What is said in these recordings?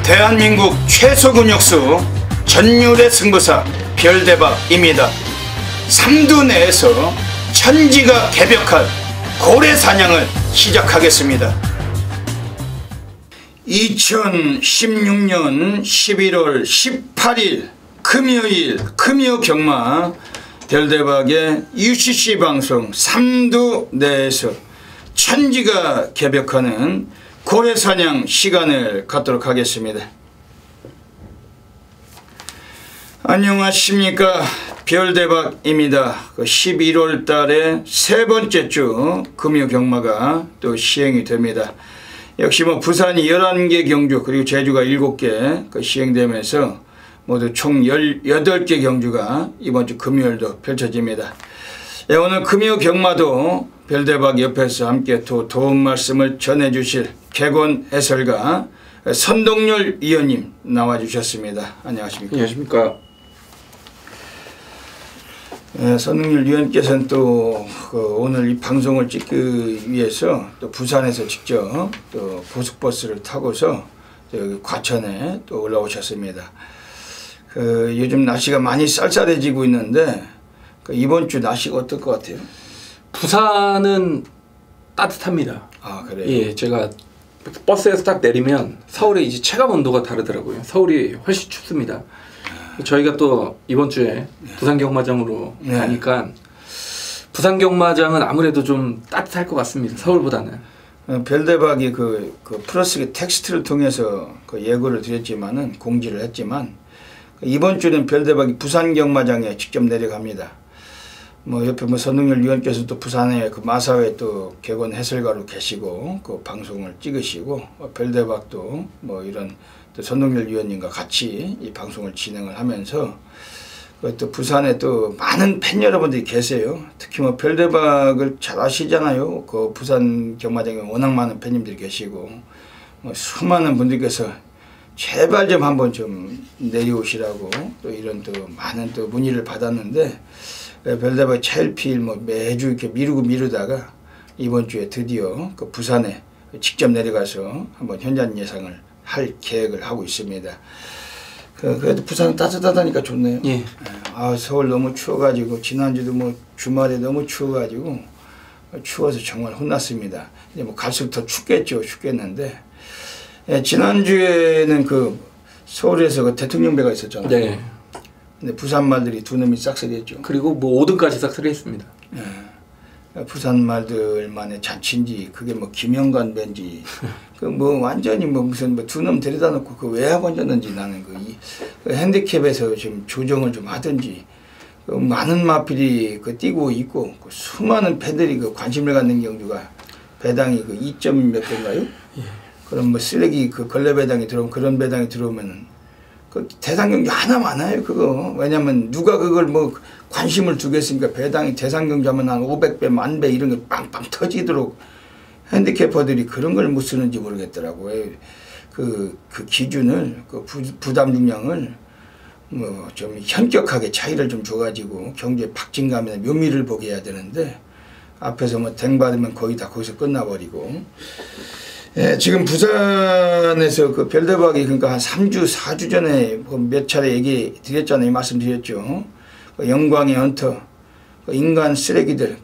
대한민국 최소 근육수 전율의 승부사 별대박입니다. 삼두 내에서 천지가 개벽한 고래 사냥을 시작하겠습니다. 2016년 11월 18일 금요일 금요경마 별대박의 UCC 방송 삼두 내에서 천지가 개벽하는 고래사냥 시간을 갖도록 하겠습니다. 안녕하십니까, 별대박입니다. 11월 달에 세 번째 주 금요경마가 또 시행이 됩니다. 역시 부산이 11개 경주 그리고 제주가 7개 시행되면서 모두 총 18개 경주가 이번 주 금요일도 펼쳐집니다. 오늘 금요경마도 별대박 옆에서 함께 또 도움 말씀을 전해주실 개건 해설가 선동열 위원님 나와주셨습니다. 안녕하십니까? 안녕하십니까? 선동열 위원께서는 또 오늘 이 방송을 찍기 위해서 또 부산에서 직접 또 고속버스를 타고서 과천에 또 올라오셨습니다. 요즘 날씨가 많이 쌀쌀해지고 있는데 이번 주 날씨가 어떨 것 같아요? 부산은 따뜻합니다. 아, 그래요? 예, 제가 버스에서 딱 내리면 서울의 이제 체감 온도가 다르더라고요. 서울이 훨씬 춥습니다. 저희가 또 이번 주에 부산 경마장으로 가니까 부산 경마장은 아무래도 좀 따뜻할 것 같습니다. 서울보다는. 별대박이 그 플러스 텍스트를 통해서 예고를 드렸지만은 공지를 했지만 이번 주는 별대박이 부산 경마장에 직접 내려갑니다. 옆에 선동열 위원께서 또 부산에 마사회 또 개건 해설가로 계시고 방송을 찍으시고 별대박도 이런 또 선동열 위원님과 같이 이 방송을 진행을 하면서 또 부산에 또 많은 팬 여러분들이 계세요. 특히 별대박을 잘 아시잖아요. 부산 경마장에 워낙 많은 팬님들이 계시고 수많은 분들께서 제발 좀 한번 좀 내려오시라고 또 이런 또 많은 또 문의를 받았는데 별대박 차일피일 매주 이렇게 미루다가 이번 주에 드디어 부산에 직접 내려가서 한번 현장 예상을 할 계획을 하고 있습니다. 그래도 부산은 따뜻하다니까 좋네요. 예. 서울 너무 추워가지고 지난주도 주말에 너무 추워가지고 추워서 정말 혼났습니다. 이제 갈수록 더 춥겠는데 지난주에는 서울에서 대통령배가 있었잖아요. 네. 근데 부산 말들이 두 놈이 싹쓸이했죠. 그리고 5등까지 싹쓸이했습니다. 부산 말들만의 잔치인지 그게 김영관 밴지 완전히 무슨 두 놈 데려다 놓고 왜 하고 앉았는지 나는 핸디캡에서 좀 조정을 좀 하든지 많은 마필이 뛰고 있고 수많은 팬들이 관심을 갖는 경주가 배당이 2점 몇 개인가요? 예. 그럼 쓰레기 걸레 배당이 들어오면 그런 배당이 들어오면 대상 경주 하나 많아요. 왜냐면 누가 그걸 관심을 두겠습니까? 배당이 대상 경주 하면 한 500배, 10,000배 이런 게 빵빵 터지도록 핸디캐퍼들이 그런 걸 못 쓰는지 모르겠더라고요. 그 기준을, 부담 중량을 좀 현격하게 차이를 좀 줘가지고 경주에 박진감이나 묘미를 보게 해야 되는데 앞에서 댕 받으면 거의 다 거기서 끝나버리고 지금 부산에서 별대박이 한 3주, 4주 전에 몇 차례 얘기 드렸잖아요. 말씀드렸죠. 영광의 헌터, 인간 쓰레기들,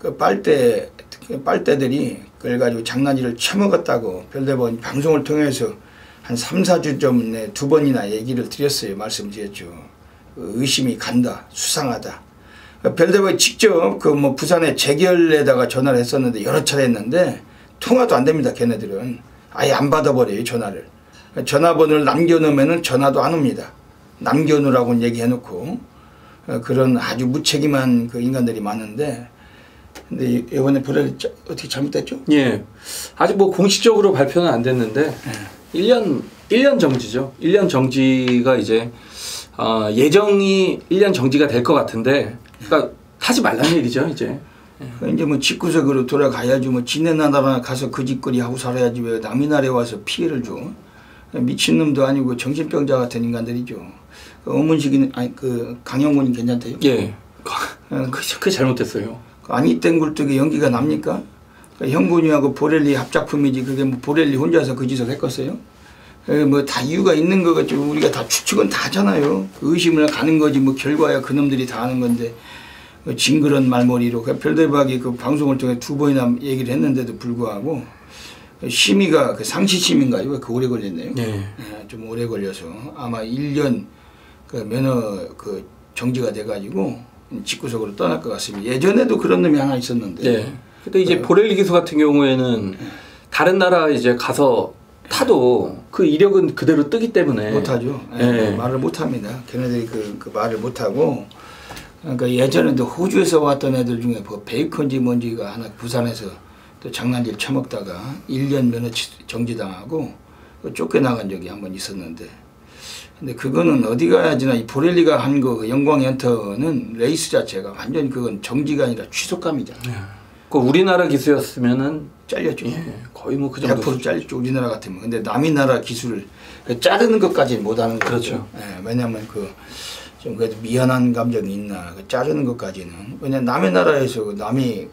빨대들이 그걸 가지고 장난질을 쳐먹었다고 별대박이 방송을 통해서 한 3, 4주 전에 2번이나 얘기를 드렸어요. 말씀드렸죠. 의심이 간다, 수상하다. 별대박이 직접 부산에 재결에다가 전화를 했었는데 여러 차례 했는데 통화도 안 됩니다. 걔네들은. 아예 안 받아버려요. 전화를. 전화번호를 남겨놓으면 전화도 안 옵니다. 남겨놓으라고 얘기해놓고 그런 아주 무책임한 인간들이 많은데 근데 이번에 보라를 어떻게 잘못됐죠? 예. 아직 공식적으로 발표는 안 됐는데 1년 정지죠. 1년 정지가 이제 예정이 1년 정지가 될 것 같은데 그러니까 하지 말라는 얘기죠. 이제 이제 집구석으로 돌아가야지 지네 나라 가서 그 짓거리 하고 살아야지 왜 남의 나라에 와서 피해를 줘. 미친놈도 아니고 정신병자 같은 인간들이죠. 어문식이 강영훈이 괜찮대요? 예. 그게 잘못됐어요. 아니 땡 굴뚝에 연기가 납니까? 형군이하고 보렐리 합작품이지 그게 보렐리 혼자서 그 짓을 했겠어요? 뭐 다 이유가 있는 거겠죠. 우리가 다 추측은 다 하잖아요. 의심을 가는 거지 뭐 결과야 그놈들이 다 하는 건데 징그런 말머리로 별대박이 그 방송을 통해 2번이나 얘기를 했는데도 불구하고 심의가 그 상시 심의인가요? 왜 그 오래 걸렸네요. 네. 좀 오래 걸려서 아마 1년 그 면허 그 정지가 돼가지고 집구석으로 떠날 것 같습니다. 예전에도 그런 놈이 하나 있었는데. 네. 근데 이제 보렐리 기수 같은 경우에는 다른 나라 이제 가서 타도 그 이력은 그대로 뜨기 때문에 못하죠. 네. 말을 못합니다. 걔네들이 그 말을 못하고. 그러니까 예전에도 호주에서 왔던 애들 중에 뭐 베이컨지 뭔지가 하나 부산에서 또 장난질 쳐먹다가 1년 면허 정지당하고 쫓겨나간 적이 한 번 있었는데, 근데 그거는 어디 가야지나 이 보렐리가 한 거 영광 엔터는 레이스 자체가 완전 그건 정지가 아니라 취속감이잖아요. 그 우리나라 기수였으면은 잘렸죠. 예, 거의 뭐 그 정도. 100% 잘렸죠. 우리나라 같으면. 근데 남의 나라 기술을 자르는 것까지는 못하는 거죠. 그렇죠. 왜냐하면 좀 그래도 미안한 감정이 있나 자르는 것까지는. 왜냐면 남의 나라에서 남이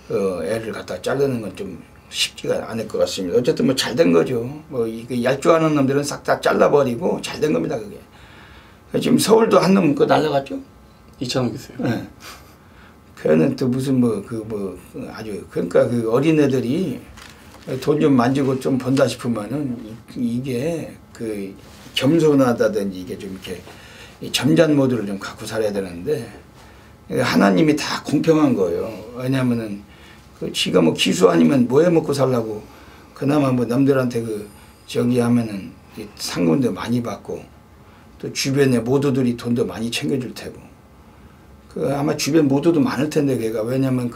애를 갖다 자르는 건 좀 쉽지가 않을 것 같습니다. 어쨌든 뭐 잘 된 거죠. 뭐 이게 얄조하는 놈들은 싹 다 잘라버리고 잘 된 겁니다. 그게. 지금 서울도 한 놈 날라갔죠. 이찬호 기수요. 네. 걔는 또 무슨 아주 그러니까 그 어린애들이 돈 좀 만지고 좀 번다 싶으면은 이게 그 겸손하다든지 이게 좀 이렇게 이 점잖 모드를 좀 갖고 살아야 되는데 하나님이 다 공평한 거예요. 왜냐면은 지가 뭐 기수 아니면 뭐 해 먹고 살라고 그나마 뭐 남들한테 저기 하면은 상금도 많이 받고 또 주변에 모두들이 돈도 많이 챙겨줄 테고 아마 주변 모두도 많을 텐데 걔가 왜냐면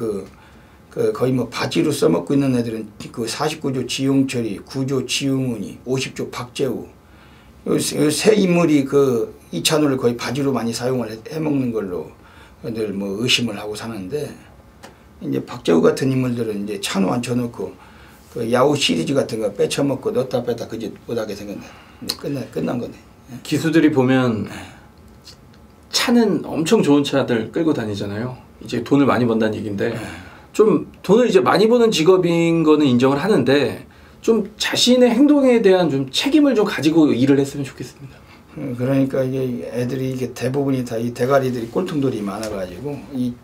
거의 뭐 바지로 써먹고 있는 애들은 49조 지용철이 9조 지용훈이 50조 박재우 세 인물이 이찬호를 거의 바지로 많이 사용을 해먹는 걸로 늘 뭐 의심을 하고 사는데 이제 박재우 같은 인물들은 이제 찬호 앉혀놓고 야후 시리즈 같은 거 빼쳐먹고 넣었다 뺐다 그짓 못하게 생겼네. 끝난 거네. 기수들이 보면 차는 엄청 좋은 차들 끌고 다니잖아요. 이제 돈을 많이 번다는 얘기인데 좀 돈을 이제 많이 버는 직업인 거는 인정을 하는데 좀 자신의 행동에 대한 좀 책임을 좀 가지고 일을 했으면 좋겠습니다. 그러니까 이게 애들이 이게 대부분이 다 이 대가리들이 꼴통들이 많아가지고 이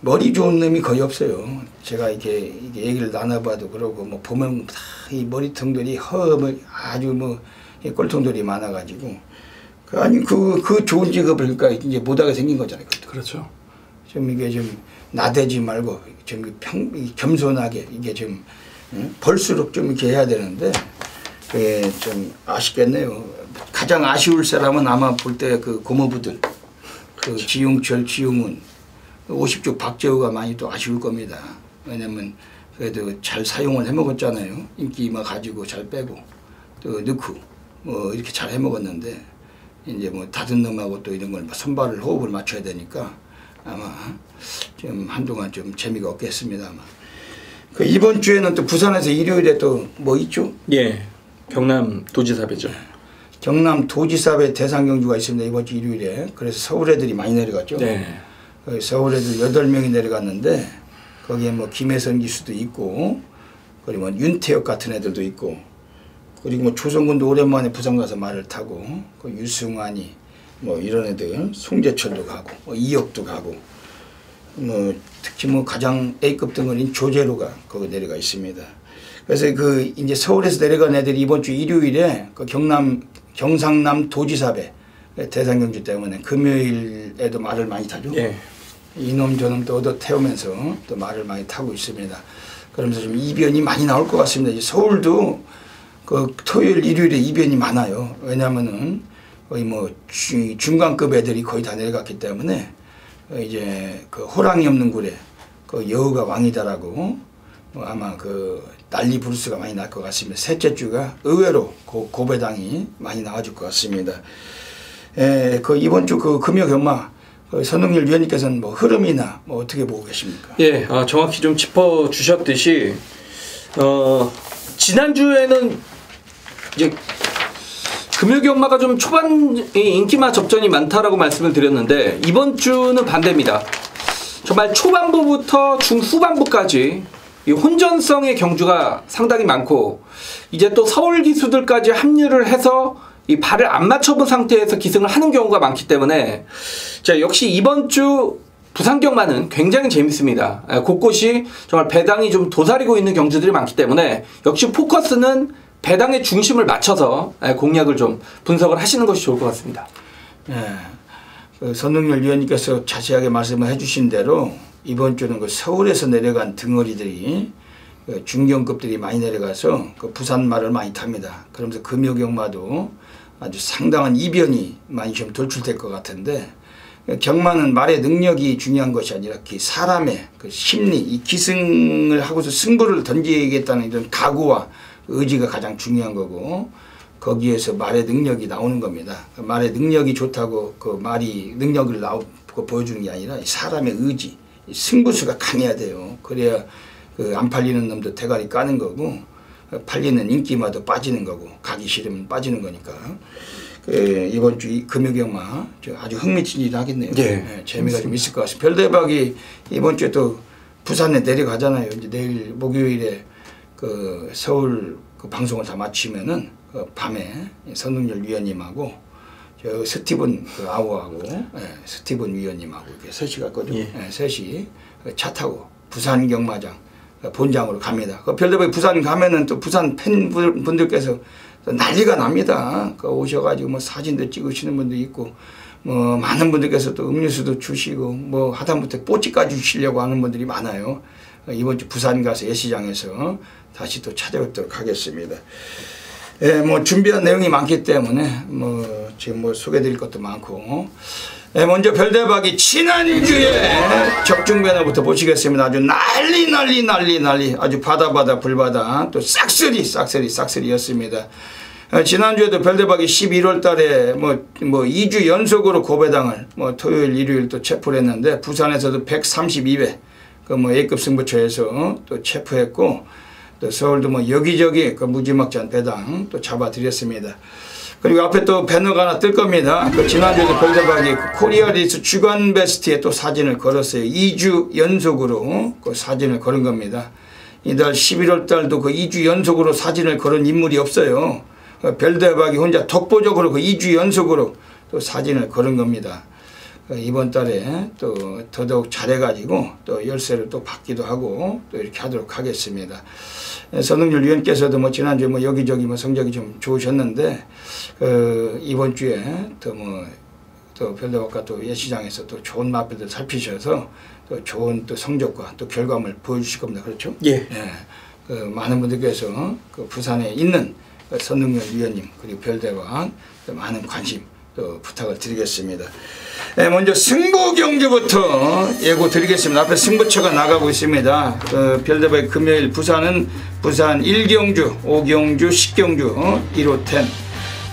머리 좋은 놈이 거의 없어요. 제가 이게 얘기를 나눠봐도 그러고 뭐 보면 다 이 머리통들이 아주 뭐 꼴통들이 많아가지고 그 좋은 직업을 그러니까 이제 못하게 생긴 거잖아요. 그렇죠. 좀 이게 좀 나대지 말고 좀 겸손하게 이게 좀 벌수록 좀 이렇게 해야 되는데 그게 좀 아쉽겠네요. 가장 아쉬울 사람은 아마 볼 때 고모부들 지용철, 지용훈, 50조 박재우가 많이 또 아쉬울 겁니다. 왜냐면 그래도 잘 사용을 해먹었잖아요. 인기 막 가지고 잘 빼고 또 넣고 뭐 이렇게 잘 해먹었는데 이제 뭐 다른 놈하고 또 이런 걸 선발을 호흡을 맞춰야 되니까 아마 좀 한동안 좀 재미가 없겠습니다. 아마. 이번 주에는 또 부산에서 일요일에 또 뭐 있죠? 예, 경남 도지사배죠. 경남 도지사배 대상경주가 있습니다. 이번 주 일요일에. 그래서 서울 애들이 많이 내려갔죠. 네. 서울 애들 8명이 내려갔는데 거기에 뭐 김혜선 기수도 있고 그리고 뭐 윤태혁 같은 애들도 있고 그리고 뭐 조성근도 오랜만에 부산 가서 말을 타고 유승환이 뭐 이런 애들 송재철도 가고 뭐 이혁도 가고 뭐 특히 뭐 가장 A급 등급인 조재로가 거기 내려가 있습니다. 그래서 이제 서울에서 내려간 애들이 이번 주 일요일에 경상남 도지사배 대상경주 때문에 금요일에도 말을 많이 타죠. 예. 이놈 저놈 또 얻어 태우면서 또 말을 많이 타고 있습니다. 그러면서 좀 이변이 많이 나올 것 같습니다. 이제 서울도 토요일, 일요일에 이변이 많아요. 왜냐하면은 거의 뭐 중간급 애들이 거의 다 내려갔기 때문에 이제 호랑이 없는 굴에 여우가 왕이다라고 아마 난리 부르스가 많이 날 것 같습니다. 셋째 주가 의외로 고배당이 많이 나와줄 것 같습니다. 이번 주 금요 경마 선웅일 위원님께서는 뭐 흐름이나 뭐 어떻게 보고 계십니까? 예, 정확히 좀 짚어 주셨듯이 지난주에는 이제 금요경마가 좀 초반 인기마 접전이 많다라고 말씀을 드렸는데 이번 주는 반대입니다. 정말 초반부부터 중후반부까지 이 혼전성의 경주가 상당히 많고 이제 또 서울 기수들까지 합류를 해서 이 발을 안 맞춰본 상태에서 기승을 하는 경우가 많기 때문에 자, 역시 이번 주 부산경마는 굉장히 재밌습니다. 곳곳이 정말 배당이 좀 도사리고 있는 경주들이 많기 때문에 역시 포커스는 배당의 중심을 맞춰서 공략을 좀 분석을 하시는 것이 좋을 것 같습니다. 네. 그 선동열 위원님께서 자세하게 말씀을 해주신 대로 이번 주는 그 서울에서 내려간 등어리들이 그 중경급들이 많이 내려가서 그 부산말을 많이 탑니다. 그러면서 금요경마도 아주 상당한 이변이 많이 좀 돌출될 것 같은데 경마는 말의 능력이 중요한 것이 아니라 사람의 그 심리, 이 기승을 하고서 승부를 던지겠다는 이런 각오와 의지가 가장 중요한 거고 거기에서 말의 능력이 나오는 겁니다. 말의 능력이 좋다고 그 말이 능력을 보여주는 게 아니라 사람의 의지, 승부수가 강해야 돼요. 그래야 그 안 팔리는 놈도 대가리 까는 거고 팔리는 인기마도 빠지는 거고 가기 싫으면 빠지는 거니까 이번 주 금요경마 아주 흥미진진하겠네요. 네, 재미가 좀 있을 것 같습니다. 별대박이 이번 주에 또 부산에 내려가잖아요. 이제 내일 목요일에 그 서울 그 방송을 다 마치면은 그 밤에 선동열 위원님하고 저 스티븐 그 아우하고 스티븐 위원님하고 이렇게 셋이 갔거든요. 셋이 차 타고 부산 경마장 본장으로 갑니다. 그 별대박이 부산 가면은 또 부산 팬분들께서 난리가 납니다. 그 오셔가지고 뭐 사진도 찍으시는 분도 있고 뭐 많은 분들께서 또 음료수도 주시고 뭐 하다못해 뽀찌까지 주시려고 하는 분들이 많아요. 이번 주 부산 가서 예시장에서 다시 또 찾아뵙도록 하겠습니다. 예, 뭐 준비한 내용이 많기 때문에 뭐 지금 뭐 소개드릴 것도 많고 예, 먼저 별대박이 지난주에 적중배너부터 보시겠습니다. 아주 난리 아주 바다 불바다 또 싹쓸이였습니다. 지난주에도 별대박이 11월 달에 뭐 2주 연속으로 고배당을 뭐 토요일 일요일 또 체포를 했는데 부산에서도 132배 그 뭐 A급 승부처에서 또 체포했고 또 서울도 뭐 여기저기 그 무지막지한 배당 또 잡아드렸습니다. 그리고 앞에 또 배너가 하나 뜰 겁니다. 그 지난주에도 별대박이 그 코리아리스 주간 베스트에 또 사진을 걸었어요. 2주 연속으로 그 사진을 걸은 겁니다. 이달 11월 달도 그 2주 연속으로 사진을 걸은 인물이 없어요. 별대박이 혼자 독보적으로 그 2주 연속으로 또 사진을 걸은 겁니다. 이번 달에 또 더더욱 잘해가지고 또 열쇠를 또 받기도 하고 또 이렇게 하도록 하겠습니다. 선동열 위원께서도 뭐 지난주에 뭐 여기저기 뭐 성적이 좀 좋으셨는데 이번 주에 또 별대박과 또 예시장에서 또 좋은 마표들 살피셔서 또 좋은 또 성적과 또 결과물 보여주실 겁니다. 그렇죠? 예. 그 많은 분들께서 그 부산에 있는 선동열 위원님 그리고 별대박 많은 관심 또 부탁을 드리겠습니다. 네, 먼저 승부 경주부터 예고 드리겠습니다. 앞에 승부처가 나가고 있습니다. 별대박의 금요일 부산은 부산 1경주, 5경주, 10경주, 1호 10.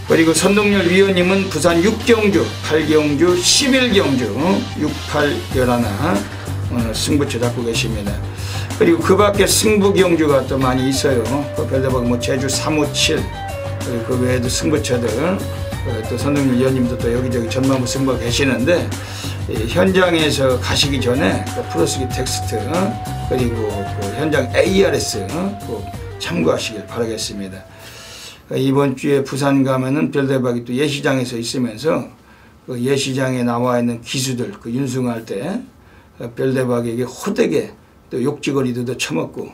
그리고 선동열 위원님은 부산 6경주, 8경주, 11경주, 6, 8, 11 승부처 잡고 계십니다. 그리고 그 밖에 승부 경주가 또 많이 있어요. 그 별대박 뭐 제주 357, 그리고 그 외에도 승부처들 또 선동열 위원님도 또 여기저기 전망부 승부가 계시는데 현장에서 가시기 전에 그 프로스기 텍스트 그리고 그 현장 ARS 꼭 참고하시길 바라겠습니다. 이번 주에 부산 가면은 별대박이 또 예시장에서 있으면서 그 예시장에 나와 있는 기수들 그 윤승할 때 별대박에게 호되게 또 욕지거리도 처먹고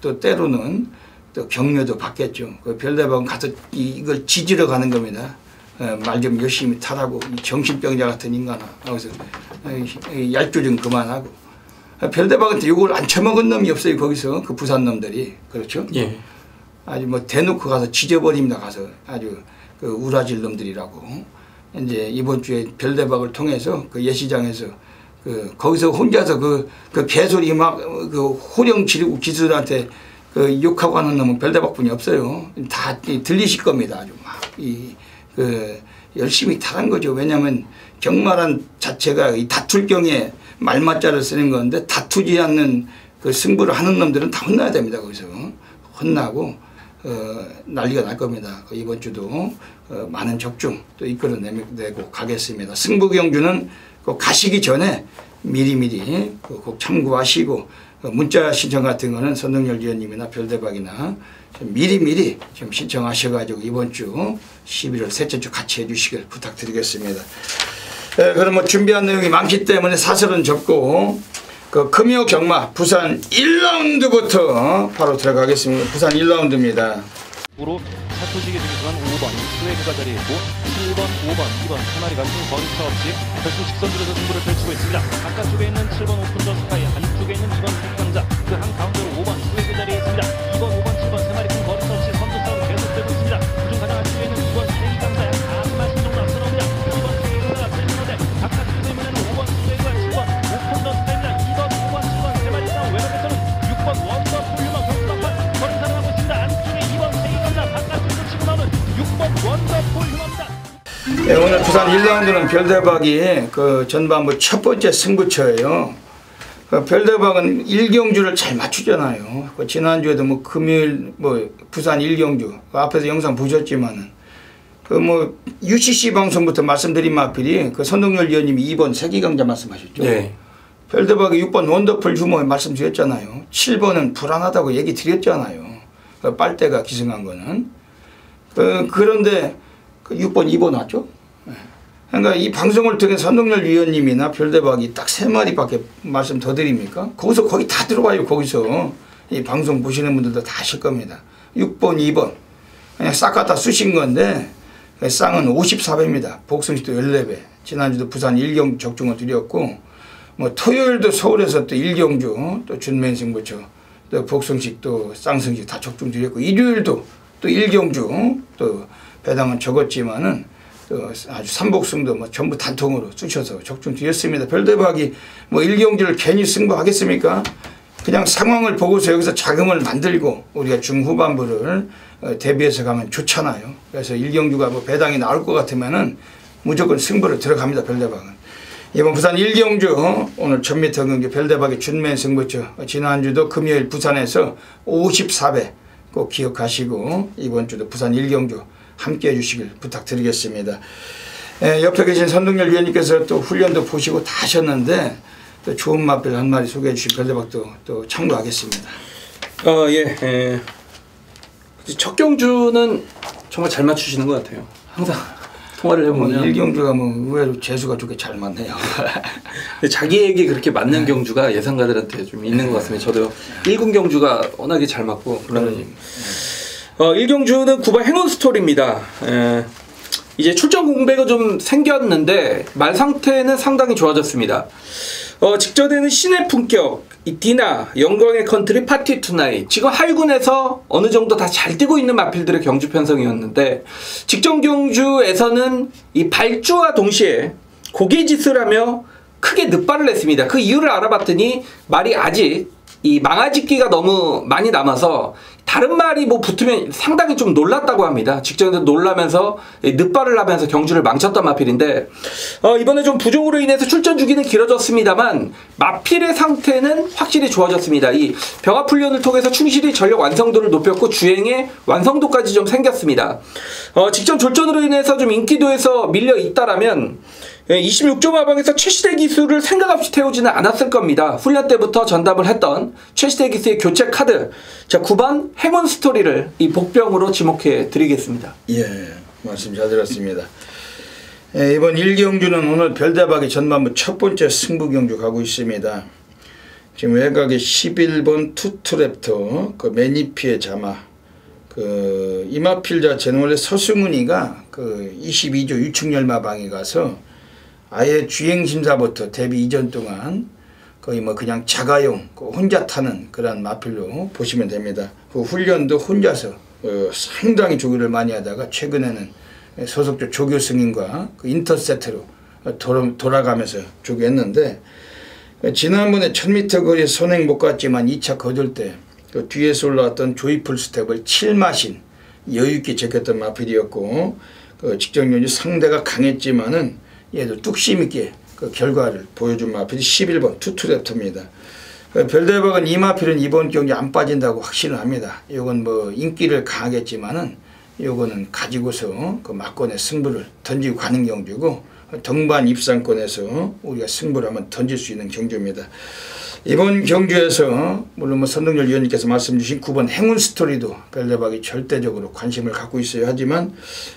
또 때로는 또 격려도 받겠죠. 그 별대박은 가서 이걸 지지러 가는 겁니다. 말 좀 열심히 타라고 이 정신병자 같은 인간아 하고서 얄조 좀 그만하고 별대박한테 욕을 안 처먹은 놈이 없어요. 거기서 그 부산 놈들이 그렇죠? 예. 아주 뭐 대놓고 가서 지져버립니다. 가서 아주 그 우라질 놈들이라고 이제 이번 주에 별대박을 통해서 그 예시장에서 그 거기서 혼자서 그 개소리 막 그 호령 지르고 기수들한테 그 욕하고 하는 놈은 별대박뿐이 없어요. 다 들리실 겁니다. 아주 막 열심히 타는 거죠. 왜냐하면 경마란 자체가 이 다툴 경에 말맞자를 쓰는 건데 다투지 않는 그 승부를 하는 놈들은 다 혼나야 됩니다. 거기서 혼나고 난리가 날 겁니다. 이번 주도 많은 적중 또 이끌어내고 가겠습니다. 승부 경주는 가시기 전에 미리미리 꼭 참고하시고 문자 신청 같은 거는 선동열 위원님이나 별대박이나 미리미리 좀 신청하셔가지고 이번 주 11월 셋째 주 같이 해주시길 부탁드리겠습니다. 그럼 뭐 준비한 내용이 많기 때문에 사설은 접고 금요 경마 부산 1라운드부터 바로 들어가겠습니다. 부산 1라운드입니다. 으로 사토지기 중에서는 5번 스웨그가 자리했고 7번, 5번, 2번 세 마리가 큰 거리차 없이 결승 직선들에서 승부를 펼치고 있습니다. 바깥쪽에 있는 7번 오픈더 스카이, 안쪽에 있는 2번 백강자, 그 한 가운데로 5번 스웨그 자리에 있습니다. 2번, 5번, 7번 세 마리 큰 거리차 없이 선두 싸움 계속되고 있습니다. 그중 가장 안쪽에 있는 2번 백강자 약 4마리 정도 앞서 나옵니다. 2번 백강자가 앞서는데 바깥쪽에 있는 5번 스웨그와 7번 오픈더 스카이입니다. 2번, 5번, 7번 세 마리 싸움 외곽에서는 6번 원더풀 휴먼 경수막판 거리 살아가고 있습니다. 안쪽에 2번 백강자 바깥쪽으로 치고 나오는 6번 원더풀 휴먼입니다. 네, 오늘 부산 1라운드는 별대박이 전반부 첫 번째 승부처예요. 별대박은 1경주를 잘 맞추잖아요. 지난주에도 금요일 부산 1경주 앞에서 영상 보셨지만은 UCC 방송부터 말씀드린 마필이 선동열 위원님이 2번 세기강자 말씀하셨죠. 네. 별대박이 6번 원더풀 휴머 말씀드렸잖아요. 7번은 불안하다고 얘기 드렸잖아요. 빨대가 기승한 거는. 그런데 6번, 2번 왔죠. 그러니까 이 방송을 통해 선동열 위원님이나 별대박이 딱 3마리밖에 말씀 더 드립니까? 거기서 거의 다 들어와요. 거기서 이 방송 보시는 분들도 다 아실 겁니다. 6번, 2번 그냥 싹 갖다 쓰신 건데 쌍은 54배입니다. 복승식도 14배. 지난주도 부산 1경주 적중을 드렸고 토요일도 서울에서 또 1경주 또 준맨승부처 또 복승식 또 쌍승식 다 적중 드렸고 일요일도 또 1경주 또 배당은 적었지만은 또 아주 삼복승도 전부 단통으로 쓰셔서 적중 드렸습니다. 별대박이 1경주를 괜히 승부하겠습니까? 그냥 상황을 보고서 여기서 자금을 만들고 우리가 중후반부를 대비해서 가면 좋잖아요. 그래서 1경주가 배당이 나올 것 같으면은 무조건 승부를 들어갑니다. 별대박은. 이번 부산 1경주 오늘 1000m 경기 별대박의 준맨 승부처 지난주도 금요일 부산에서 54배 꼭 기억하시고 이번 주도 부산 1경주 함께 해주시길 부탁드리겠습니다. 옆에 계신 선동열 위원님께서 또 훈련도 보시고 다 하셨는데 또 좋은 맛별 한 마리 소개해 주신 별대박도 또 참고하겠습니다. 예. 첫 경주는 정말 잘 맞추시는 것 같아요. 항상 통화를 해보면 1경주가 의외로 재수가 좋게 잘 맞네요. 자기에게 그렇게 맞는 경주가 예상가들한테 좀 있는 것 같습니다. 저도 1군 경주가 워낙에 잘 맞고 그러는 1경주는 9번 행운 스토리입니다. 이제 출전 공백은 좀 생겼는데 말 상태는 상당히 좋아졌습니다. 직전에는 신의 품격, 디나, 영광의 컨트리, 파티 투나잇 지금 하위군에서 어느 정도 다 잘 뛰고 있는 마필들의 경주 편성이었는데 직전 경주에서는 이 발주와 동시에 고개짓을 하며 크게 늑발을 냈습니다. 그 이유를 알아봤더니 말이 아직 이 망아짓기가 너무 많이 남아서 다른 말이 붙으면 상당히 좀 놀랐다고 합니다. 직전에도 놀라면서 늑발을 하면서 경주를 망쳤던 마필인데 이번에 좀 부종으로 인해서 출전 주기는 길어졌습니다만 마필의 상태는 확실히 좋아졌습니다. 이 병합 훈련을 통해서 충실히 전력 완성도를 높였고 주행의 완성도까지 좀 생겼습니다. 직전 졸전으로 인해서 좀 인기도에서 밀려 있다라면 26점 하방에서 최시대 기수를 생각 없이 태우지는 않았을 겁니다. 훈련 때부터 전담을 했던 최시대 기수의 교체 카드. 자, 9번 행운 스토리를 이 복병으로 지목해 드리겠습니다. 예, 말씀 잘 들었습니다. 이번 1경주는 오늘 별대박의 전반부 첫 번째 승부 경주 가고 있습니다. 지금 외곽에 11번 투트랩터 매니피의 자마 이마필 자체는 원래 서승훈이가 22조 유충열마방에 가서 아예 주행심사부터 데뷔 이전 동안 거의 그냥 자가용 혼자 타는 그런 마필로 보시면 됩니다. 그 훈련도 혼자서 상당히 조교를 많이 하다가 최근에는 소속조 조교 승인과 인터세트로 돌아가면서 조교했는데 지난번에 1000m 거리에 선행 못 갔지만 2차 거둘 때 뒤에서 올라왔던 조이풀 스텝을 7마신 여유있게 제꼈던 마필이었고 직전 경주 상대가 강했지만은 얘도 뚝심 있게 결과를 보여준 마필이 11번 투투랩터입니다. 별대박은 이 마필은 이번 경기 안 빠진다고 확신을 합니다. 이건 뭐 인기를 강하겠지만은 요거는 가지고서 그 막권의 승부를 던지고 가는 경주고, 등반 입상권에서 우리가 승부를 한번 던질 수 있는 경주입니다. 이번 경주에서 물론 뭐 선동열 위원님께서 말씀 주신 9번 행운 스토리도 별대박이 절대적으로 관심을 갖고 있어야 하지만,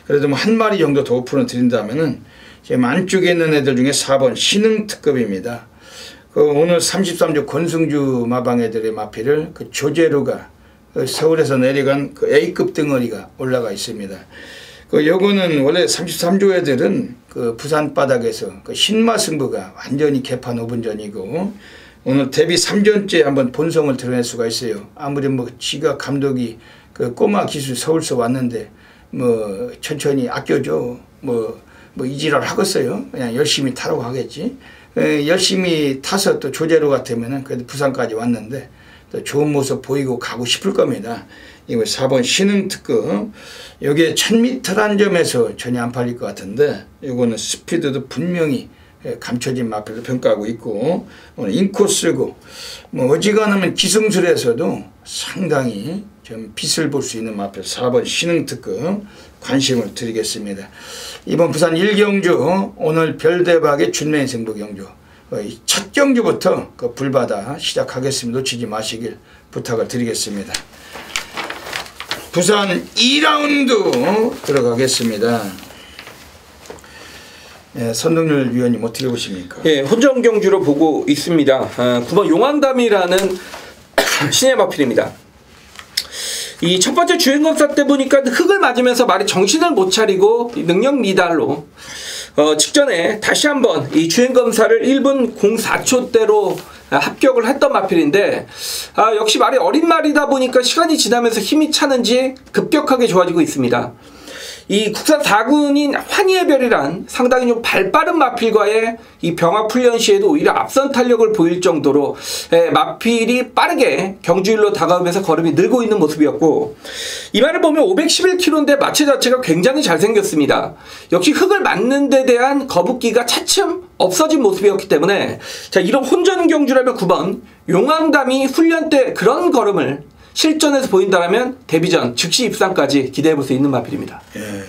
그래도 뭐 한 마리 정도 더 오픈을 드린다면은 지금 안쪽에 있는 애들 중에 4번 신흥 특급입니다. 그 오늘 33주 권승주 마방 애들의 마필을 그 조재루가 서울에서 내려간 그 A급 덩어리가 올라가 있습니다. 그 요거는 원래 33조 애들은 그 부산 바닥에서 그 신마 승부가 완전히 개판 5분 전이고, 오늘 데뷔 3전째 한번 본성을 드러낼 수가 있어요. 아무리 뭐 지가 감독이 그 꼬마 기술 서울서 왔는데 뭐 천천히 아껴줘 뭐 이지랄 하겠어요. 그냥 열심히 타라고 하겠지. 열심히 타서 또 조제로 같으면은 그래도 부산까지 왔는데 또 좋은 모습 보이고 가고 싶을 겁니다. 이거 4번 신흥 특급. 여기에 1000m란 점에서 전혀 안 팔릴 것 같은데, 이거는 스피드도 분명히 감춰진 마필로 평가하고 있고, 오늘 인코스고 뭐 어지간하면 기승술에서도 상당히 좀 빛을 볼 수 있는 마필 4번 신흥 특급 관심을 드리겠습니다. 이번 부산 1경주 오늘 별대박의 준매 승부 경주, 첫 경주부터 그 불바다 시작하겠습니다. 놓치지 마시길 부탁을 드리겠습니다. 부산 2라운드 들어가겠습니다. 예, 선동열 위원님 어떻게 보십니까? 예, 혼전 경주로 보고 있습니다. 9번 용왕담이라는 신의 마필입니다. 이 첫 번째 주행검사 때 보니까 흙을 맞으면서 말이 정신을 못 차리고 능력 미달로 직전에 다시 한번 이 주행검사를 1분 04초대로 합격을 했던 마필인데, 역시 말이 어린 말이다 보니까 시간이 지나면서 힘이 차는지 급격하게 좋아지고 있습니다. 이 국산 4군인 환희의 별이란 상당히 좀 발빠른 마필과의 이 병합 훈련 시에도 오히려 앞선 탄력을 보일 정도로 마필이 빠르게 경주일로 다가오면서 걸음이 늘고 있는 모습이었고, 이 말을 보면 511kg인데 마체 자체가 굉장히 잘생겼습니다. 역시 흙을 맞는 데 대한 거북기가 차츰 없어진 모습이었기 때문에, 자, 이런 혼전 경주라면 9번 용왕담이 훈련 때 그런 걸음을 실전에서 보인다라면 데뷔전 즉시 입상까지 기대해볼 수 있는 마필입니다. 예.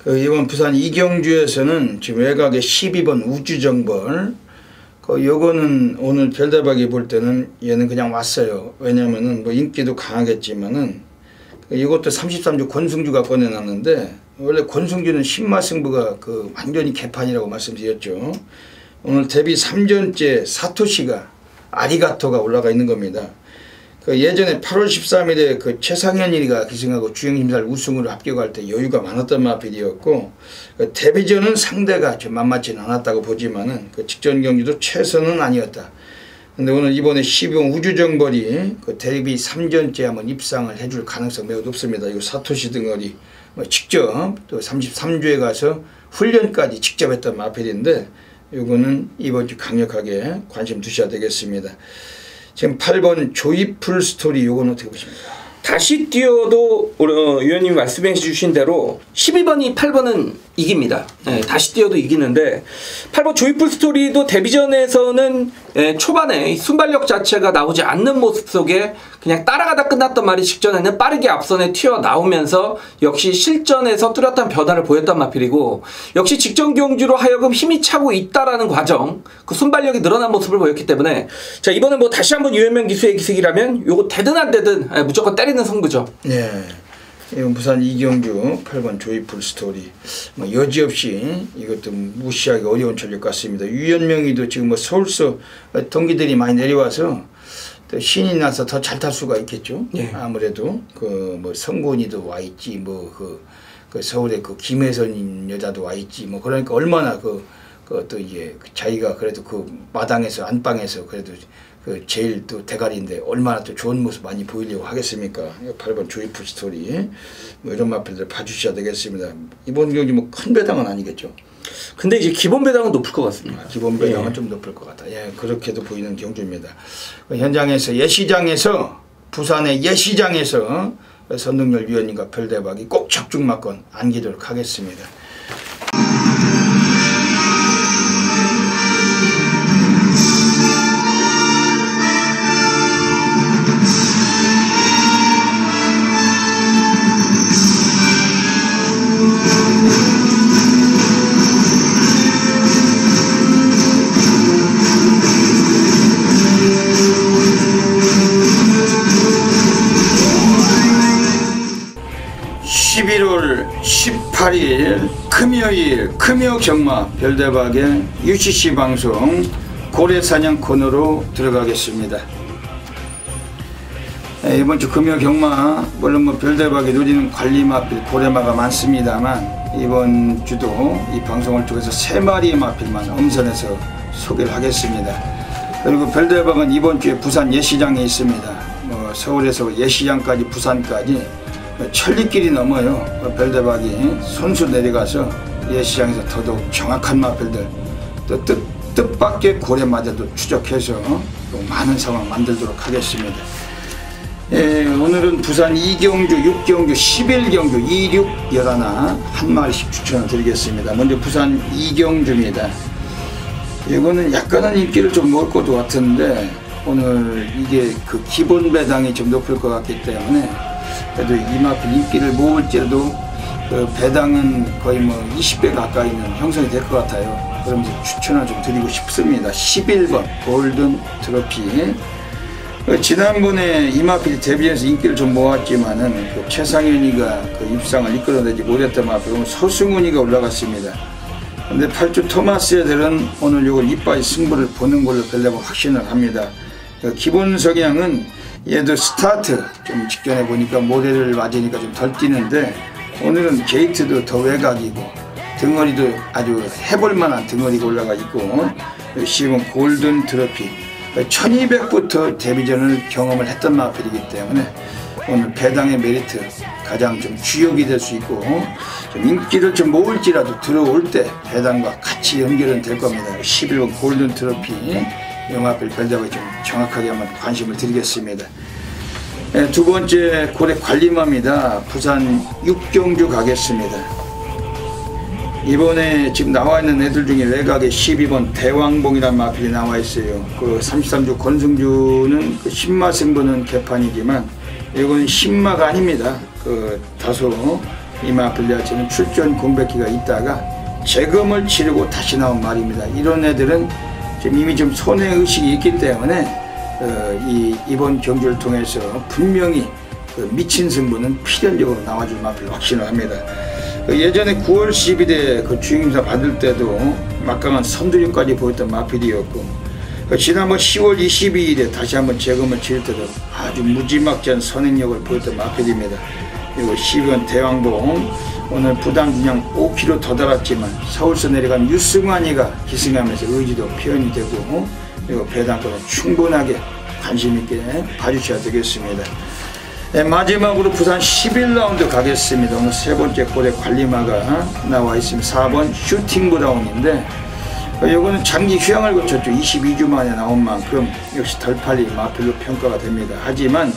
그 이번 부산 이경주에서는 지금 외곽에 12번 우주정벌, 요거는 오늘 별대박이 볼 때는 얘는 그냥 왔어요. 왜냐면은 뭐 인기도 강하겠지만은 이것도 33주 권승주가 꺼내놨는데, 원래 권승주는 신마 승부가 그 완전히 개판이라고 말씀드렸죠. 오늘 데뷔 3전째 사토시가 아리가토가 올라가 있는 겁니다. 그 예전에 8월 13일에 그 최상현이가 기승하고 주행심사를 우승으로 합격할 때 여유가 많았던 마필이었고, 그 데뷔전은 상대가 좀 만만치는 않았다고 보지만은 그 직전 경기도 최선은 아니었다. 근데 오늘 이번에 12번 우주정벌이 그 데뷔 3전째 한번 입상을 해줄 가능성 매우 높습니다. 이거 사토시 등어리 뭐 직접 또 33주에 가서 훈련까지 직접 했던 마필인데, 이거는 이번 주 강력하게 관심 두셔야 되겠습니다. 지금 8번 조이풀 스토리, 요건 어떻게 보십니까? 다시 뛰어도 위원님이 말씀해 주신 대로 12번이 8번은 이깁니다. 네, 다시 뛰어도 이기는데, 8번 조이풀 스토리도 데뷔전에서는 초반에 순발력 자체가 나오지 않는 모습 속에 그냥 따라가다 끝났던 말이 직전에는 빠르게 앞선에 튀어나오면서 역시 실전에서 뚜렷한 변화를 보였던 마필이고, 역시 직전 경주로 하여금 힘이 차고 있다라는 과정, 그 순발력이 늘어난 모습을 보였기 때문에, 자, 이번에 뭐 다시 한번 유현명 기수의 기색이라면 요거 되든 안 되든 무조건 때리는 승부죠. 네. 이건 부산 이경주 8번 조이풀 스토리, 뭐 여지없이 이것도 무시하기 어려운 전력 같습니다. 유현명이도 지금 뭐 서울서 동기들이 많이 내려와서 또 신이 나서 더 잘 탈 수가 있겠죠. 예. 아무래도 그 뭐 성곤이도 와 있지, 뭐 그 서울에 그 김혜선 여자도 와 있지, 뭐 그러니까 얼마나 또 이제 자기가 그래도 그 마당에서 안방에서 그래도 그 제일 또 대가리인데 얼마나 또 좋은 모습 많이 보이려고 하겠습니까? 8번 조이풀 스토리, 뭐 이런 마필들 봐주셔야 되겠습니다. 이번 경기 뭐 큰 배당은 아니겠죠? 근데 이제 기본 배당은 높을 것 같습니다. 기본 배당은 좀 높을 것 같다. 예, 그렇게도 보이는 경주입니다. 현장에서 예시장에서, 부산의 예시장에서 선동열 위원님과 별대박이 꼭 적중마건 안기도록 하겠습니다. 11월 18일 금요일 금요경마 별대박의 UCC 방송 고래사냥 코너로 들어가겠습니다. 이번 주 금요경마 물론 뭐 별대박이 누리는 관리마필 고래마가 많습니다만 이번 주도 이 방송을 통해서 3마리의 마필만 엄선해서 소개를 하겠습니다. 그리고 별대박은 이번 주에 부산 예시장에 있습니다. 서울에서 예시장까지 부산까지 천리길이 넘어요. 별대박이 손수 내려가서 예시장에서 더더욱 정확한 마필들 또 뜻밖의 고래마저도 추적해서 또 많은 상황 만들도록 하겠습니다. 오늘은 부산 2경주, 6경주, 11경주, 26, 11, 한 마리씩 추천을 드리겠습니다. 먼저 부산 2경주입니다. 이거는 약간은 인기를 좀 먹을 것도 같은데 오늘 이게 그 기본 배당이 좀 높을 것 같기 때문에 그래도 이 마필 인기를 모을지라도 그 배당은 거의 뭐 20배 가까이는 형성이 될 것 같아요. 그러면서 추천을 좀 드리고 싶습니다. 11번 골든 트로피. 지난번에 이 마필이 데뷔해서 인기를 좀 모았지만은 그 최상현이가 그 입상을 이끌어내지 못했던 마필 오늘 서승훈이가 올라갔습니다. 근데 8주 토마스 애들은 오늘 요걸 이빠이 승부를 보는 걸로 별다방 확신을 합니다. 기본 성향은 얘도 스타트 좀 직전에 보니까 모델을 맞으니까 좀 덜 뛰는데 오늘은 게이트도 더 외곽이고 등어리도 아주 해볼만한 등어리가 올라가 있고 10은 골든 트로피 1200부터 데뷔전을 경험을 했던 마필이기 때문에 오늘 배당의 메리트 가장 좀 주역이 될 수 있고 좀 인기를 좀 모을지라도 들어올 때 배당과 같이 연결은 될 겁니다. 11번 골든 트로피 영화필 별대박에 좀 정확하게 한번 관심을 드리겠습니다. 두 번째 고래 관리마입니다. 부산 6경주 가겠습니다. 이번에 지금 나와 있는 애들 중에 외곽에 12번 대왕봉이라는 마필이 나와 있어요. 그 33주 권승주는 그 신마 승부는 개판이지만 이건 신마가 아닙니다. 그 다소 이 마필리아 지금 출전 공백기가 있다가 재검을 치르고 다시 나온 말입니다. 이런 애들은 지금 이미 좀 손해의식이 있기 때문에 이번 경주를 통해서 분명히 그 미친 승부는 필연적으로 나와줄 마필 확신을 합니다. 예전에 9월 10일에 그 주임사 받을 때도 막강한 선두력까지 보였던 마필이었고 지난번 10월 22일에 다시 한번 재검을 치를 때도 아주 무지막지한 선행력을 보였던 마필입니다. 그리고 12번 대왕봉 오늘 부담균량 5kg 더 달았지만 서울서 내려간 유승환이가 기승하면서 의지도 표현이 되고 그리고 배당권은 충분하게 관심있게 봐주셔야 되겠습니다. 마지막으로 부산 11라운드 가겠습니다. 오늘 세 번째 골의 관리마가 나와 있습니다. 4번 슈팅 브라운인데 이거는 장기 휴양을 거쳤죠. 22주 만에 나온 만큼 역시 덜 팔린 마필로 평가가 됩니다. 하지만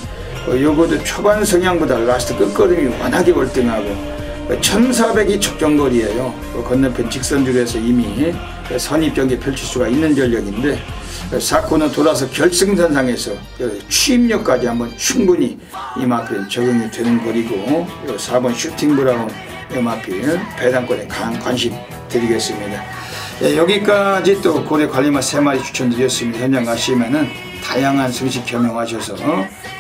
요거도 초반 성향보다 라스트 끝걸음이 워낙에 월등하고 1400이 척정거리예요. 건너편 직선줄에서 이미 선입전개 펼칠 수가 있는 전력인데 4코너 돌아서 결승선상에서 취임력까지 한번 충분히 이 마필 적용이 되는 거리고 4번 슈팅 브라운 이 마필 배당권에 강한 관심 드리겠습니다. 여기까지 또 고래 관리마 3마리 추천드렸습니다. 현장 가시면은 다양한 승식 겸용하셔서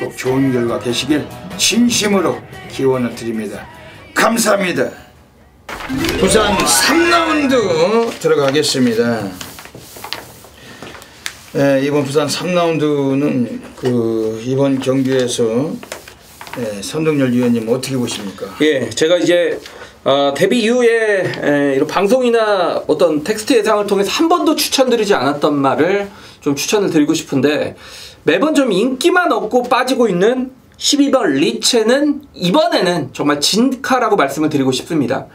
꼭 좋은 결과 되시길 진심으로 기원을 드립니다. 감사합니다. 부산 3라운드 들어가겠습니다. 이번 부산 3라운드는 이번 경기에서 선동열 위원님 어떻게 보십니까? 예, 제가 이제 데뷔 이후에 이런 방송이나 어떤 텍스트 예상을 통해서 한 번도 추천드리지 않았던 말을 좀 추천을 드리고 싶은데 매번 좀 인기만 얻고 빠지고 있는 12번 리체는 이번에는 정말 진카라고 말씀을 드리고 싶습니다.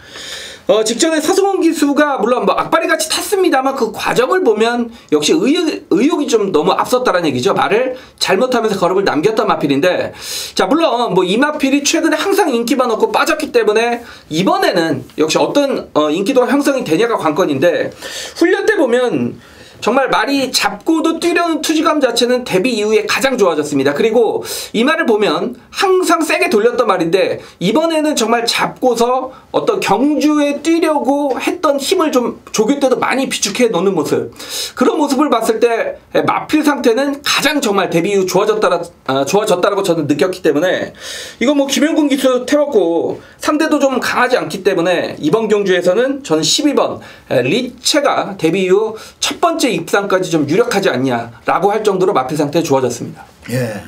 직전에 서승훈 기수가 물론 뭐 악바리같이 탔습니다만 그 과정을 보면 역시 의욕이 좀 너무 앞섰다는 얘기죠. 말을 잘못하면서 걸음을 남겼던 마필인데 자 물론 뭐 이 마필이 최근에 항상 인기만 얻고 빠졌기 때문에 이번에는 역시 어떤 인기도가 형성이 되냐가 관건인데 훈련 때 보면 정말 말이 잡고도 뛰려는 투지감 자체는 데뷔 이후에 가장 좋아졌습니다. 그리고 이 말을 보면 항상 세게 돌렸던 말인데 이번에는 정말 잡고서 어떤 경주에 뛰려고 했던 힘을 좀 조교 때도 많이 비축해 놓는 모습, 그런 모습을 봤을 때 마필 상태는 가장 정말 데뷔 이후 좋아졌다라고 저는 느꼈기 때문에 이거 뭐 김영근 기수 태웠고 상대도 좀 강하지 않기 때문에 이번 경주에서는 저는 12번 리체가 데뷔 이후 첫 번째 입상까지 좀 유력하지 않냐라고 할 정도로 마필 상태 좋아졌습니다. 예.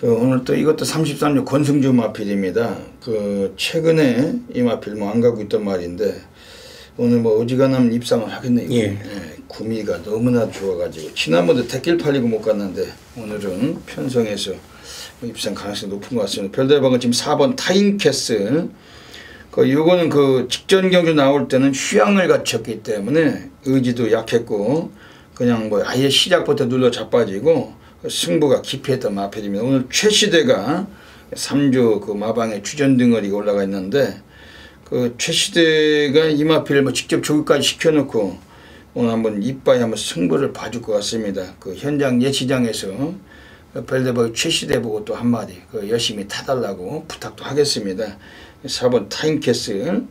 오늘 또 이것도 33년 권승주 마필입니다. 최근에 이 마필 뭐 안 가고 있던 말인데 오늘 뭐 어지간하면 입상을 하겠네요. 예. 구미가 너무나 좋아가지고 지난번에 택길 팔리고 못 갔는데 오늘은 편성해서 입상 가능성이 높은 것 같습니다. 별대방은 지금 4번 타임캐슬. 요거는 직전 경주 나올 때는 휴양을 갖췄기 때문에 의지도 약했고 그냥 뭐 아예 시작부터 눌러 자빠지고 승부가 기피했던 마필입니다. 오늘 최시대가 3조 마방에 주전 등어리가 올라가 있는데 최시대가 이 마필을 뭐 직접 조기까지 시켜놓고 오늘 한번 이빠이 한번 승부를 봐줄 것 같습니다. 현장 예시장에서 별대박이 최시대 보고 또 한마디 열심히 타달라고 부탁도 하겠습니다. 4번 타임캐슬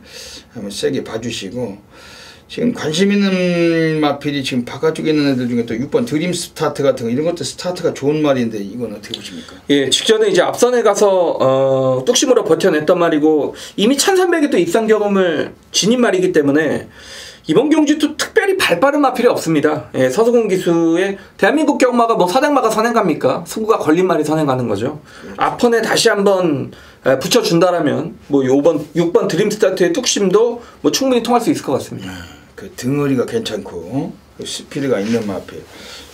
한번 세게 봐주시고 지금 관심 있는 마필이 지금 바깥쪽에 있는 애들 중에 또 6번 드림 스타트 같은 거 이런 것도 스타트가 좋은 말인데 이건 어떻게 보십니까? 예, 직전에 이제 앞선에 가서 뚝심으로 버텨냈던 말이고 이미 1300에 또 입상 경험을 지닌 말이기 때문에 이번 경주도 특별히 발빠른 마필이 없습니다. 예, 서수근 기수의 대한민국 경마가 뭐 선행마가 선행갑니까? 승부가 걸린 말이 선행가는 거죠. 그렇죠. 앞선에 다시 한번 붙여준다라면 뭐 6번 드림스타트의 뚝심도 뭐 충분히 통할 수 있을 것 같습니다. 등어리가 괜찮고 스피드가 있는 마필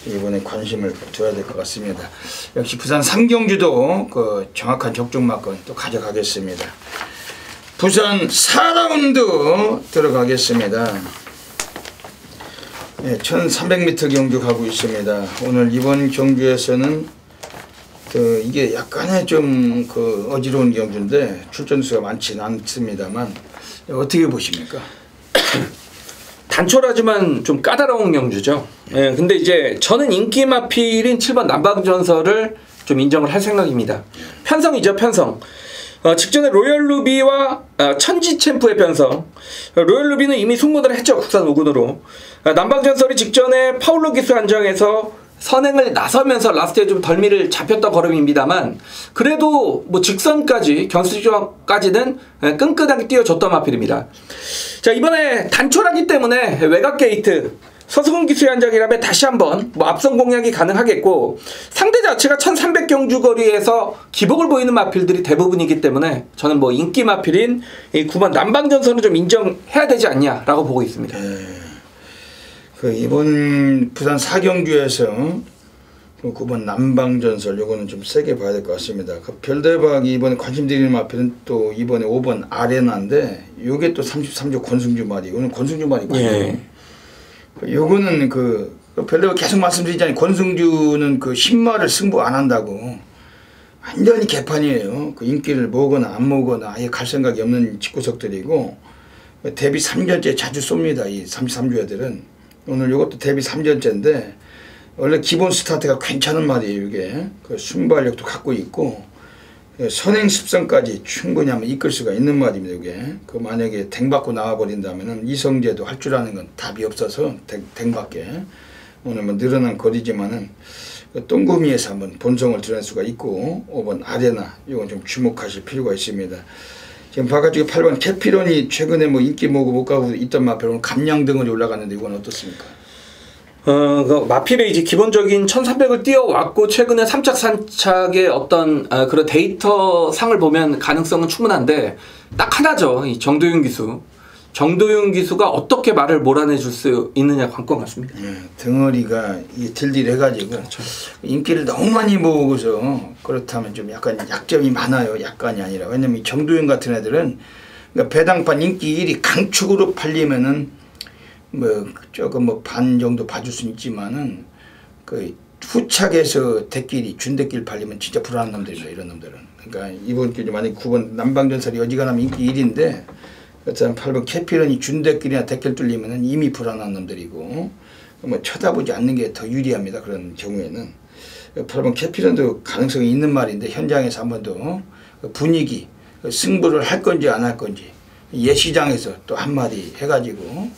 이번에 관심을 둬야 될 것 같습니다. 역시 부산 3경주도 정확한 적중마건 또 가져가겠습니다. 부산 4라운드 들어가겠습니다. 네, 1300m 경주 가고 있습니다. 오늘 이번 경주에서는 이게 약간의 좀 어지러운 경주인데 출전수가 많지는 않습니다만 어떻게 보십니까? 단촐하지만 좀 까다로운 경주죠. 예, 근데 이제 저는 인기 마필인 7번 남방전설을 좀 인정을 할 생각입니다. 편성이죠, 편성. 직전에 로열 루비와 천지 챔프의 편성. 로열 루비는 이미 승무를 했죠, 국산 5군으로. 남방전설이 직전에 파울로 기수 한정에서 선행을 나서면서 라스트에 좀 덜미를 잡혔던 걸음입니다만 그래도 뭐 직선까지 견수까지는 끈끈하게 뛰어줬던 마필입니다. 자, 이번에 단촐하기 때문에 외곽 게이트 서수근 기수의 한정이라면 다시 한번 뭐 앞선 공략이 가능하겠고 상대 자체가 1300 경주 거리에서 기복을 보이는 마필들이 대부분이기 때문에 저는 뭐 인기 마필인 이 9번 남방전선을 좀 인정해야 되지 않냐라고 보고 있습니다. 이번 부산 4경주에서 9번 남방전설 요거는 좀 세게 봐야 될 것 같습니다. 별대박이 이번에 관심 드리는 마필은 또 이번에 5번 아레나인데 요게 또 33조 권승주 말이 오늘 권승주 말이 많아요. 요거는 별대박 계속 말씀드리잖아요. 권승주는 10마를 승부 안 한다고 완전히 개판이에요. 인기를 모으거나 안 모으거나 아예 갈 생각이 없는 집구석들이고 데뷔 3년째 자주 쏩니다. 이 33조 애들은. 오늘 이것도 데뷔 3년째인데 원래 기본 스타트가 괜찮은 말이에요. 이게 순발력도 갖고 있고 선행 습성까지 충분히 한번 이끌 수가 있는 말입니다. 이게 만약에 댕 받고 나와버린다면은 이성재도 할 줄 아는 건 답이 없어서 댕밖에 오늘 뭐 늘어난 거리지만은 똥구미에서 한번 본성을 드러낼 수가 있고 5번 아레나 이건 좀 주목하실 필요가 있습니다. 지금 바깥쪽에 8번 캐피런이 최근에 뭐 인기 모으고 못 가고 있던 마필 오늘 감량 등을이 올라갔는데 이건 어떻습니까? 마필의 이제 기본적인 1300을 뛰어왔고 최근에 3착 4착의 어떤 그런 데이터 상을 보면 가능성은 충분한데 딱 하나죠. 이 정도윤 기수. 정도윤 기수가 어떻게 말을 몰아내줄 수 있느냐 관건 같습니다. 등어리가 딜딜 해가지고 그렇죠. 인기를 너무 많이 모으고서 그렇다면 좀 약간 약점이 많아요. 약간이 아니라. 왜냐면 이 정도윤 같은 애들은 그러니까 배당판 인기 1위 강축으로 팔리면은 뭐 조금 뭐 반 정도 봐줄 수 있지만은 후착에서 대끼리 준대끼리 팔리면 진짜 불안한 놈들이다. 이런 놈들은. 그러니까 이번 주 만약 9번 남방전설이 어지간하면 인기 1위인데 그렇다면 8번 캐피런이 준대끼리나 대끼리 뚫리면은 이미 불안한 놈들이고 뭐 쳐다보지 않는 게 더 유리합니다. 그런 경우에는 8번 캐피런도 가능성이 있는 말인데 현장에서 한 번 더 분위기 승부를 할 건지 안 할 건지 예시장에서 또 한마디 해가지고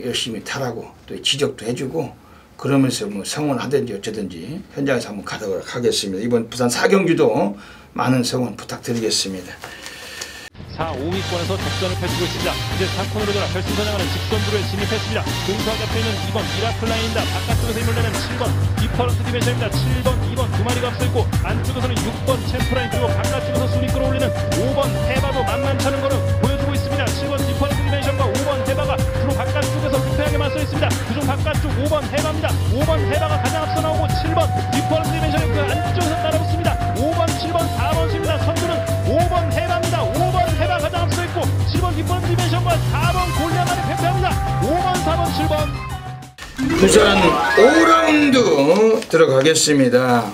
열심히 타라고 또 지적도 해주고 그러면서 뭐 성원하든지 어쩌든지 현장에서 한번 가도록 하겠습니다. 이번 부산 4경주도 많은 성원 부탁드리겠습니다. 4, 5위권에서 접전을 펼치고 있습니다. 이제 4코너로 돌아 결승선양하는 직선부를 진입했습니다. 근소하게 앞서 있는 2번 미라클라인입니다. 바깥쪽에서 힘을 내는 7번 디퍼런트 디멘션입니다. 7번, 2번 두 마리가 앞서 있고 안쪽에서는 6번 챔프라인 그리고 바깥쪽에서 순위 끌어올리는 5번 해바도 만만찮은 거는 보여주고 있습니다. 7번 디퍼런트 디멘션과 5번 해바가 주로 바깥쪽에서 불편하게 맞서 있습니다. 그중 바깥쪽 5번 해바입니다. 5번 해바가 가장 앞서 나오고 7번 디퍼런트 디멘션이 그 안쪽에서 따라붙습니다. 5번, 7번, 4번 씁니다. 선두는 5번 해바입니다. 5번 해바 가장 앞서 있고 7번 뒷번 디멘션과 4번 골리앗만이 패배합니다. 5번, 4번, 7번. 부산 5라운드 들어가겠습니다.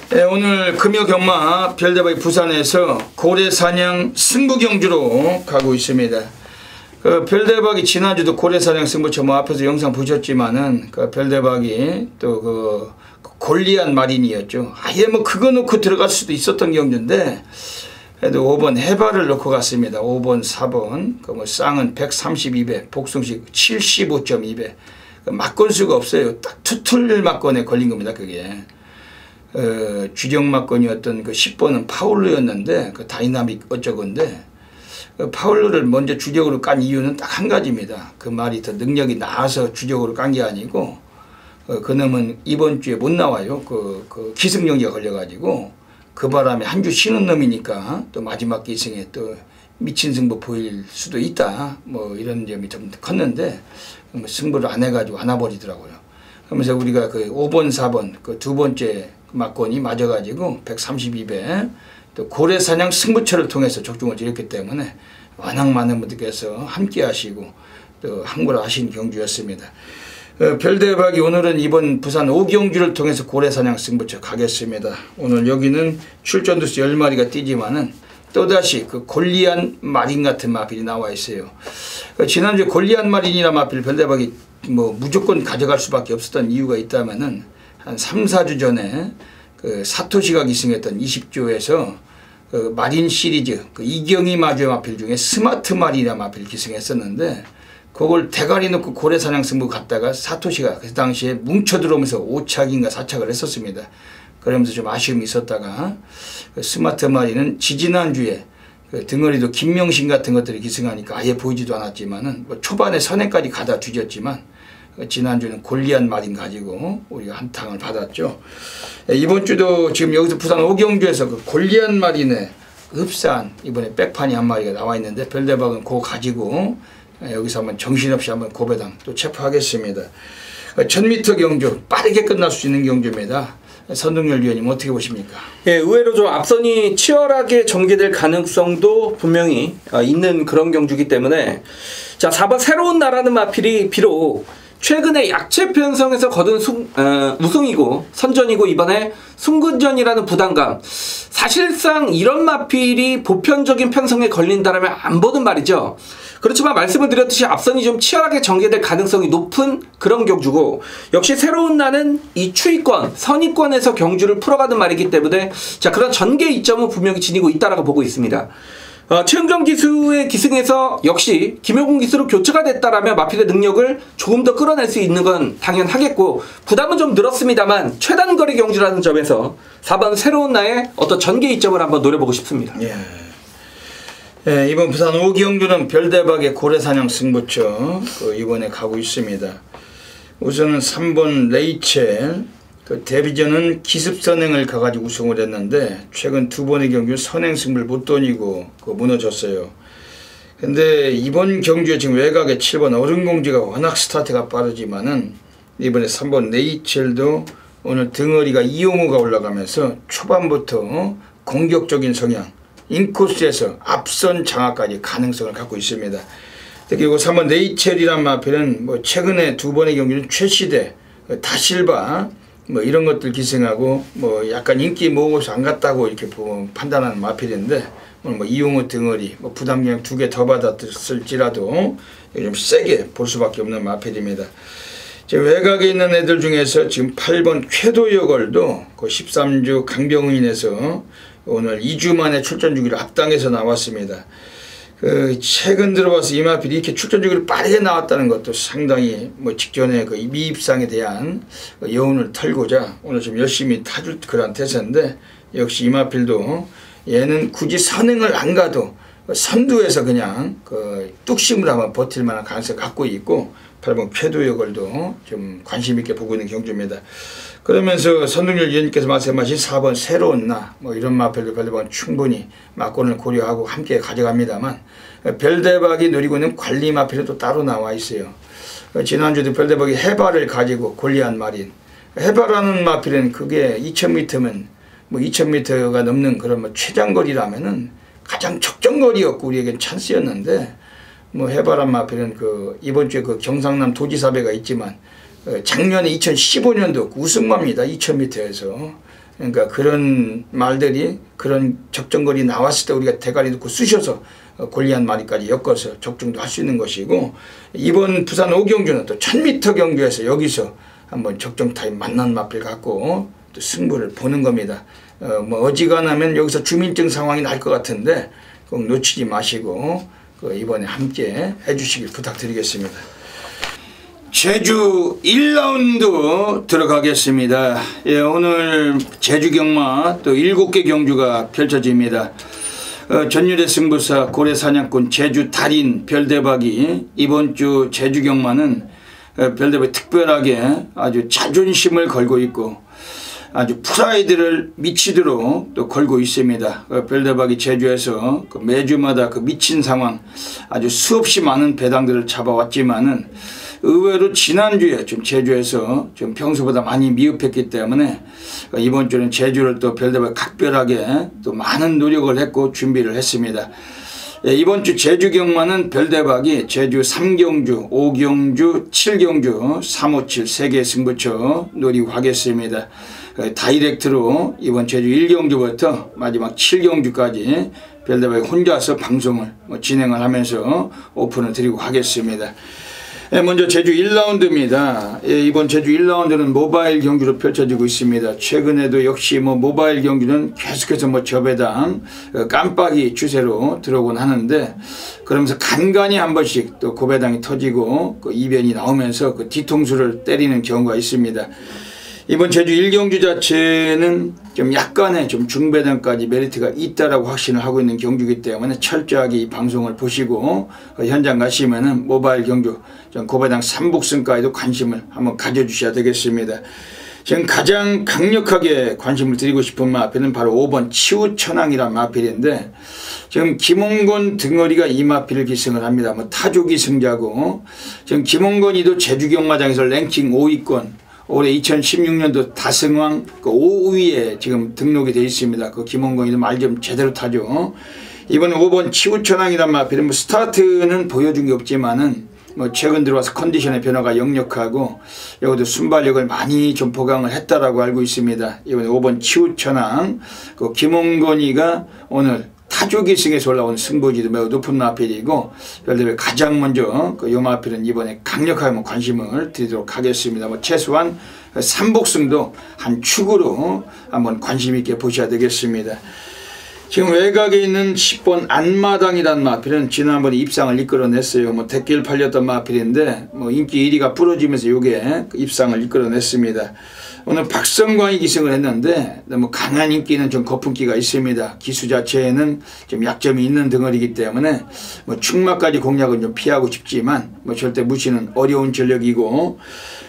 네, 오늘 금요경마 별대박이 부산에서 고래사냥 승부경주로 가고 있습니다. 그 별대박이 지난주도 고래사냥 승부처 뭐 앞에서 영상 보셨지만은 그 별대박이 또 그 골리앗 마린이었죠. 아예 뭐 그거 놓고 들어갈 수도 있었던 경주인데 그래도 5번 해바를 넣고 갔습니다. 5번, 4번. 그 뭐 쌍은 132배, 복숭식 75.2배. 그 막건수가 없어요. 딱 투툴 막건에 걸린 겁니다. 그게. 주력 막건이었던 그 10번은 파울루였는데 그 다이나믹 어쩌건데 그 파울루를 먼저 주력으로 깐 이유는 딱 한 가지입니다. 그 말이 더 능력이 나아서 주력으로 깐 게 아니고 그놈은 이번 주에 못 나와요. 그 기승전기가 걸려가지고 그 바람에 한 주 쉬는 놈이니까 또 마지막 기승에 또 미친 승부 보일 수도 있다. 뭐 이런 점이 좀 컸는데 승부를 안 해가지고 안 와버리더라고요. 그러면서 우리가 그 5번, 4번 그 두 번째 막건이 맞아가지고 132배 또 고래사냥 승부처를 통해서 적중을 드렸기 때문에 워낙 많은 분들께서 함께 하시고 또 함구를 하신 경주였습니다. 별대박이 오늘은 이번 부산 5경주를 통해서 고래사냥 승부처 가겠습니다. 오늘 여기는 출전두수 10마리가 뛰지만은 또다시 그 골리앗 마린 같은 마필이 나와 있어요. 지난주에 골리앗 마린이나 마필 별대박이 뭐 무조건 가져갈 수밖에 없었던 이유가 있다면은 한 3, 4주 전에 그 사토시가 기승했던 20조에서 그 마린 시리즈 그 이경희 마주의 마필 중에 스마트 마린이나 마필 기승했었는데 그걸 대가리 놓고 고래사냥 승부 갔다가 사토시가 그 당시에 뭉쳐 들어오면서 5착인가 4착을 했었습니다. 그러면서 좀 아쉬움이 있었다가 그 스마트 마리는 지지난주에 그 등어리도 김명신 같은 것들이 기승하니까 아예 보이지도 않았지만은 뭐 초반에 선행까지 가다 뒤졌지만 지난주는 골리앗 마린 가지고 우리가 한탕을 받았죠. 이번 주도 지금 여기서 부산 5경주에서 그 골리앗 마린에 흡사한 이번에 백판이 한 마리가 나와 있는데 별대박은 그거 가지고 여기서 한번 정신없이 한번 고배당 또 체포하겠습니다. 1000m 경주 빠르게 끝날 수 있는 경주입니다. 선동열 위원님 어떻게 보십니까? 예, 의외로 좀 앞선이 치열하게 전개될 가능성도 분명히 있는 그런 경주이기 때문에 자 4번 새로운 나라는 마필이 비록 최근에 약체 편성에서 거둔 우승이고 선전이고 이번에 승근전이라는 부담감 사실상 이런 마필이 보편적인 편성에 걸린다면 안 보는 말이죠. 그렇지만 말씀을 드렸듯이 앞선이 좀 치열하게 전개될 가능성이 높은 그런 경주고 역시 새로운 나는 이 추위권 선위권에서 경주를 풀어가는 말이기 때문에 자 그런 전개 이점은 분명히 지니고 있다라고 보고 있습니다. 최은경 기수의 기승에서 역시 김효군 기수로 교체가 됐다라면 마필의 능력을 조금 더 끌어낼 수 있는 건 당연하겠고 부담은 좀 늘었습니다만 최단거리 경주라는 점에서 4번 새로운 나의 어떤 전개 이점을 한번 노려보고 싶습니다. 예, 이번 부산 5경주는 별대박의 고래사냥 승부처 이번에 가고 있습니다. 우선은 3번 레이첼 그 데뷔전은 기습선행을 가가지고 우승을 했는데 최근 두 번의 경주 선행 승부를 못 던지고 무너졌어요. 근데 이번 경주에 지금 외곽에 7번 어른공지가 워낙 스타트가 빠르지만은 이번에 3번 레이첼도 오늘 등어리가 이용우가 올라가면서 초반부터 공격적인 성향 인코스에서 앞선 장악까지 가능성을 갖고 있습니다. 그리고 3번 레이첼이란 마필은 뭐 최근에 두 번의 경주는 최시대 다실바 뭐 이런 것들 기승하고 뭐 약간 인기 모으고서 안 갔다고 이렇게 판단하는 마필인데 오늘 뭐 이용우 등어리 뭐 부담량 2개 더 받았을지라도 좀 세게 볼 수밖에 없는 마필입니다. 외곽에 있는 애들 중에서 지금 8번 쾌도여걸도 그 13주 강병인에서 오늘 2주 만에 출전 주기로 앞당해서 나왔습니다. 그 최근 들어봐서 이마필이 이렇게 출전 주기로 빠르게 나왔다는 것도 상당히 뭐 직전에 그 미입상에 대한 여운을 털고자 오늘 좀 열심히 타줄 그런 태세인데, 역시 이마필도 얘는 굳이 선행을 안 가도 선두에서 그냥 그 뚝심으로 한번 버틸 만한 가능성을 갖고 있고, 8번 쾌도여걸도 좀 관심 있게 보고 있는 경주입니다. 그러면서 선동열 위원님께서 말씀하신 4번 새로운 나 뭐 이런 마필도 별대박은 충분히 막권을 고려하고 함께 가져갑니다만, 별대박이 노리고 있는 관리 마필은 또 따로 나와 있어요. 지난주도 별대박이 해발을 가지고 골리앗 마린, 해발하는 마필은 그게 2000m면 뭐 2000m가 넘는 그런 뭐 최장거리라면은 가장 적정거리였고 우리에겐 찬스였는데, 뭐 해바람 마필은 그 이번 주에 그 경상남 도지사배가 있지만 작년에 2015년도 우승마입니다. 2000m에서. 그러니까 그런 말들이 그런 적정거리 나왔을 때 우리가 대가리 놓고 쑤셔서 골리앗 마리까지 엮어서 적중도 할 수 있는 것이고, 이번 부산 5경주는 또 1000m 경주에서 여기서 한번 적정 타임 만난 마필 갖고 또 승부를 보는 겁니다. 뭐 어지간하면 여기서 주민증 상황이 날 것 같은데 꼭 놓치지 마시고 이번에 함께 해주시길 부탁드리겠습니다. 제주 1라운드 들어가겠습니다. 예, 오늘 제주 경마 또 7개 경주가 펼쳐집니다. 전율의 승부사 고래사냥꾼 제주 달인 별대박이 이번 주 제주 경마는 별대박이 특별하게 아주 자존심을 걸고 있고 아주 프라이드를 미치도록 또 걸고 있습니다. 별대박이 제주에서 매주마다 그 미친 상황, 아주 수없이 많은 배당들을 잡아왔지만은 의외로 지난주에 좀 제주에서 좀 평소보다 많이 미흡했기 때문에 이번 주는 제주를 또 별대박이 각별하게 또 많은 노력을 했고 준비를 했습니다. 예, 이번 주 제주 경마는 별대박이 제주 3경주, 5경주, 7경주, 357 3개 승부처 노리고 하겠습니다. 다이렉트로 이번 제주 1경주부터 마지막 7경주까지 별대박이 혼자서 방송을 진행을 하면서 오픈을 드리고 하겠습니다. 예, 먼저 제주 1라운드입니다. 예, 이번 제주 1라운드는 모바일 경주로 펼쳐지고 있습니다. 최근에도 역시 뭐 모바일 경주는 계속해서 뭐 저배당 깜빡이 추세로 들어오곤 하는데, 그러면서 간간히 한 번씩 또 고배당이 터지고 그 이변이 나오면서 그 뒤통수를 때리는 경우가 있습니다. 이번 제주 1경주 자체는 좀 약간의 좀 중배당까지 메리트가 있다라고 확신을 하고 있는 경주이기 때문에 철저하게 이 방송을 보시고 현장 가시면은 모바일 경주 좀 고배당 3복승까지도 관심을 한번 가져주셔야 되겠습니다. 지금 가장 강력하게 관심을 드리고 싶은 마필은 바로 5번 치우천왕이라는 마필인데, 지금 김홍건 등어리가 이 마필을 기승을 합니다. 뭐 타조기 승자고, 지금 김홍건이도 제주 경마장에서 랭킹 5위권, 올해 2016년도 다승왕 그 5위에 지금 등록이 되어 있습니다. 그 김홍건이도 말 좀 제대로 타죠. 이번 5번 치우천왕이란 마필은 뭐 스타트는 보여준 게 없지만은 뭐 최근 들어와서 컨디션의 변화가 역력하고 여기도 순발력을 많이 좀 보강을 했다라고 알고 있습니다. 이번에 5번 치우천왕 그 김홍건이가 오늘 타조기승에서 올라온 승부지도 매우 높은 마필이고, 별대박이 가장 먼저 그 요 마필은 이번에 강력하게 관심을 드리도록 하겠습니다. 뭐 최소한 3복승도 한 축으로 한번 관심 있게 보셔야 되겠습니다. 지금 외곽에 있는 10번 안마당이라는 마필은 지난번에 입상을 이끌어냈어요. 뭐 대길 팔렸던 마필인데 뭐 인기 1위가 부러지면서 요게 입상을 이끌어냈습니다. 오늘 박성광이 기승을 했는데 너무 강한 인기는 좀 거품기가 있습니다. 기수 자체에는 좀 약점이 있는 덩어리이기 때문에 뭐 충마까지 공략은 좀 피하고 싶지만 뭐 절대 무시는 어려운 전력이고,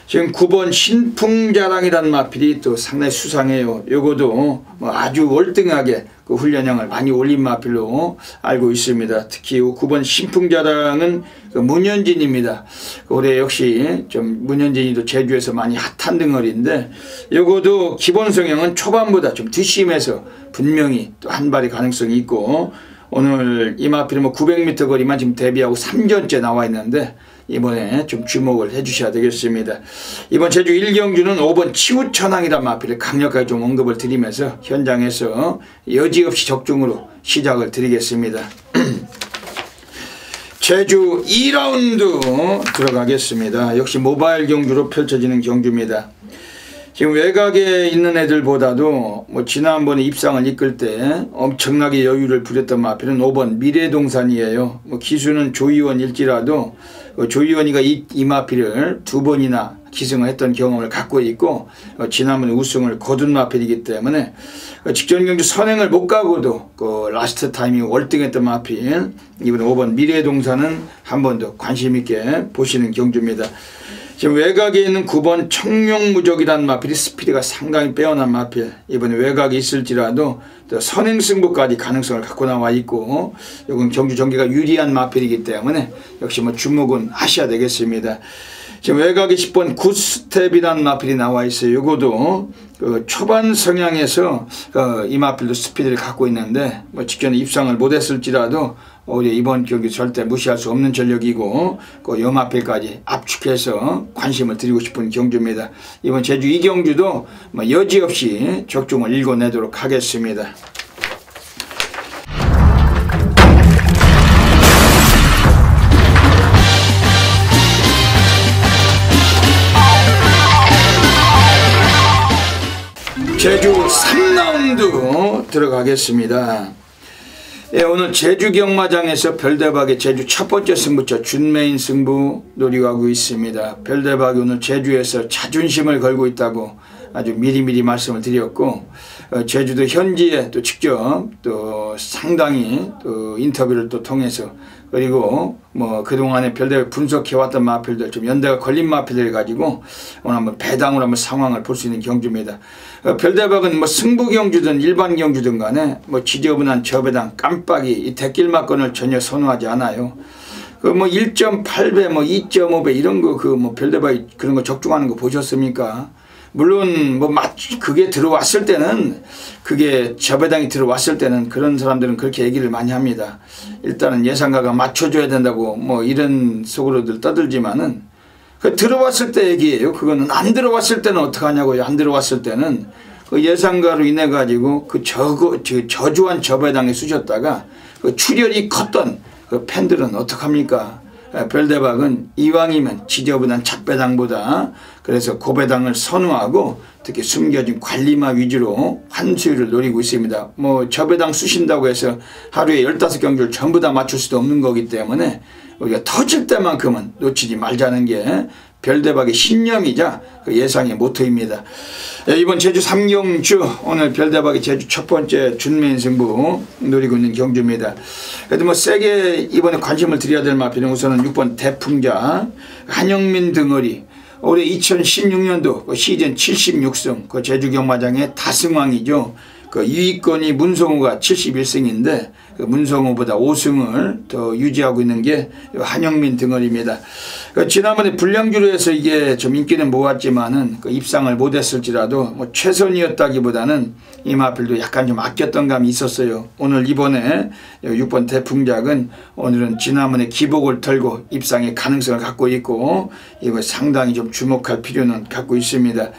지금 9번 신풍자랑이라는 마필이 또 상당히 수상해요. 요거도 뭐 아주 월등하게 그 훈련량을 많이 올린 마필로 알고 있습니다. 특히 9번 신풍자랑은 그 문현진입니다. 올해 역시 좀 문현진이도 제주에서 많이 핫한 덩어리인데, 요거도 기본 성향은 초반보다 좀 뒷심해서 분명히 또 한 발의 가능성이 있고, 오늘 이 마필은 뭐 900m 거리만 지금 데뷔하고 3전째 나와 있는데 이번에 좀 주목을 해주셔야 되겠습니다. 이번 제주 1경주는 5번 치우천왕이라는 마필을 강력하게 좀 언급을 드리면서 현장에서 여지없이 적중으로 시작을 드리겠습니다. 제주 2라운드 들어가겠습니다. 역시 모바일 경주로 펼쳐지는 경주입니다. 지금 외곽에 있는 애들보다도 뭐 지난번에 입상을 이끌 때 엄청나게 여유를 부렸던 마필은 5번 미래동산이에요. 뭐 기수는 조이원일지라도 조이원이가 이 마필을 2번이나 기승을 했던 경험을 갖고 있고 지난번에 우승을 거둔 마필이기 때문에 직전 경주 선행을 못 가고도 라스트 타이밍 월등했던 마필, 이번 5번 미래동산은 한 번 더 관심 있게 보시는 경주입니다. 지금 외곽에 있는 9번 청룡무적이라는 마필이 스피드가 상당히 빼어난 마필, 이번에 외곽에 있을지라도 선행승부까지 가능성을 갖고 나와 있고 이건 경주 전개가 유리한 마필이기 때문에 역시 뭐 주목은 하셔야 되겠습니다. 지금 외곽에 10번 굿스텝이라는 마필이 나와 있어요. 요거도 초반 성향에서 이 마필도 스피드를 갖고 있는데 뭐 직전에 입상을 못했을지라도 우리 이번 경기 절대 무시할 수 없는 전력이고 요 마필까지 압축해서 관심을 드리고 싶은 경주입니다. 이번 제주 2경주도 뭐 여지없이 적중을 읽어내도록 하겠습니다. 제주 3라운드 들어가겠습니다. 예, 오늘 제주 경마장에서 별대박의 제주 첫 번째 승부처 준메인 승부 노리고 하고 있습니다. 별대박이 오늘 제주에서 자존심을 걸고 있다고 아주 미리미리 말씀을 드렸고 제주도 현지에 또 직접 또 상당히 또 인터뷰를 또 통해서 그리고 뭐 그동안에 별대박 분석해왔던 마필들 좀 연대가 걸린 마필들 가지고 오늘 한번 배당으로 한번 상황을 볼 수 있는 경주입니다. 별대박은 뭐 승부 경주든 일반 경주든 간에 뭐 지저분한 저배당 깜빡이 이 대길막건을 전혀 선호하지 않아요. 그 뭐 1.8배 뭐 2.5배 이런 거 그 뭐 별대박이 그런 거 적중하는 거 보셨습니까? 물론 뭐 그게 들어왔을 때는 그게 저배당이 들어왔을 때는 그런 사람들은 그렇게 얘기를 많이 합니다. 일단은 예상가가 맞춰줘야 된다고 뭐 이런 속으로들 떠들지만은 그 들어왔을 때 얘기예요. 그거는 안 들어왔을 때는 어떡하냐고요. 안 들어왔을 때는 그 예상가로 인해 가지고 그 저주한 저배당에 쑤셨다가 그 출혈이 컸던 그 팬들은 어떡합니까? 별대박은 이왕이면 지저분한 작배당보다 그래서 고배당을 선호하고 특히 숨겨진 관리마 위주로 환수율을 노리고 있습니다. 뭐 저배당 쑤신다고 해서 하루에 15경주를 전부 다 맞출 수도 없는 거기 때문에 우리가 터질 때만큼은 놓치지 말자는 게 별대박의 신념이자 그 예상의 모토입니다. 이번 제주 3경주 오늘 별대박의 제주 첫 번째 준메인 승부 노리고 있는 경주입니다. 그래도 뭐 세게 이번에 관심을 드려야 될 마필은 우선은 6번 대풍자 한영민 등어리 올해 2016년도 시즌 76승 그 제주 경마장의 다승왕이죠. 그 유익권이 문성우가 71승인데 그 문성우보다 5승을 더 유지하고 있는 게 한영민 등어리입니다. 그 지난번에 불량주로 해서 이게 좀 인기는 모았지만은 그 입상을 못했을지라도 뭐 최선이었다기보다는 이 마필도 약간 좀 아꼈던 감이 있었어요. 오늘 이번에 6번 대풍작은 오늘은 지난번에 기복을 털고 입상의 가능성을 갖고 있고 이거 상당히 좀 주목할 필요는 갖고 있습니다.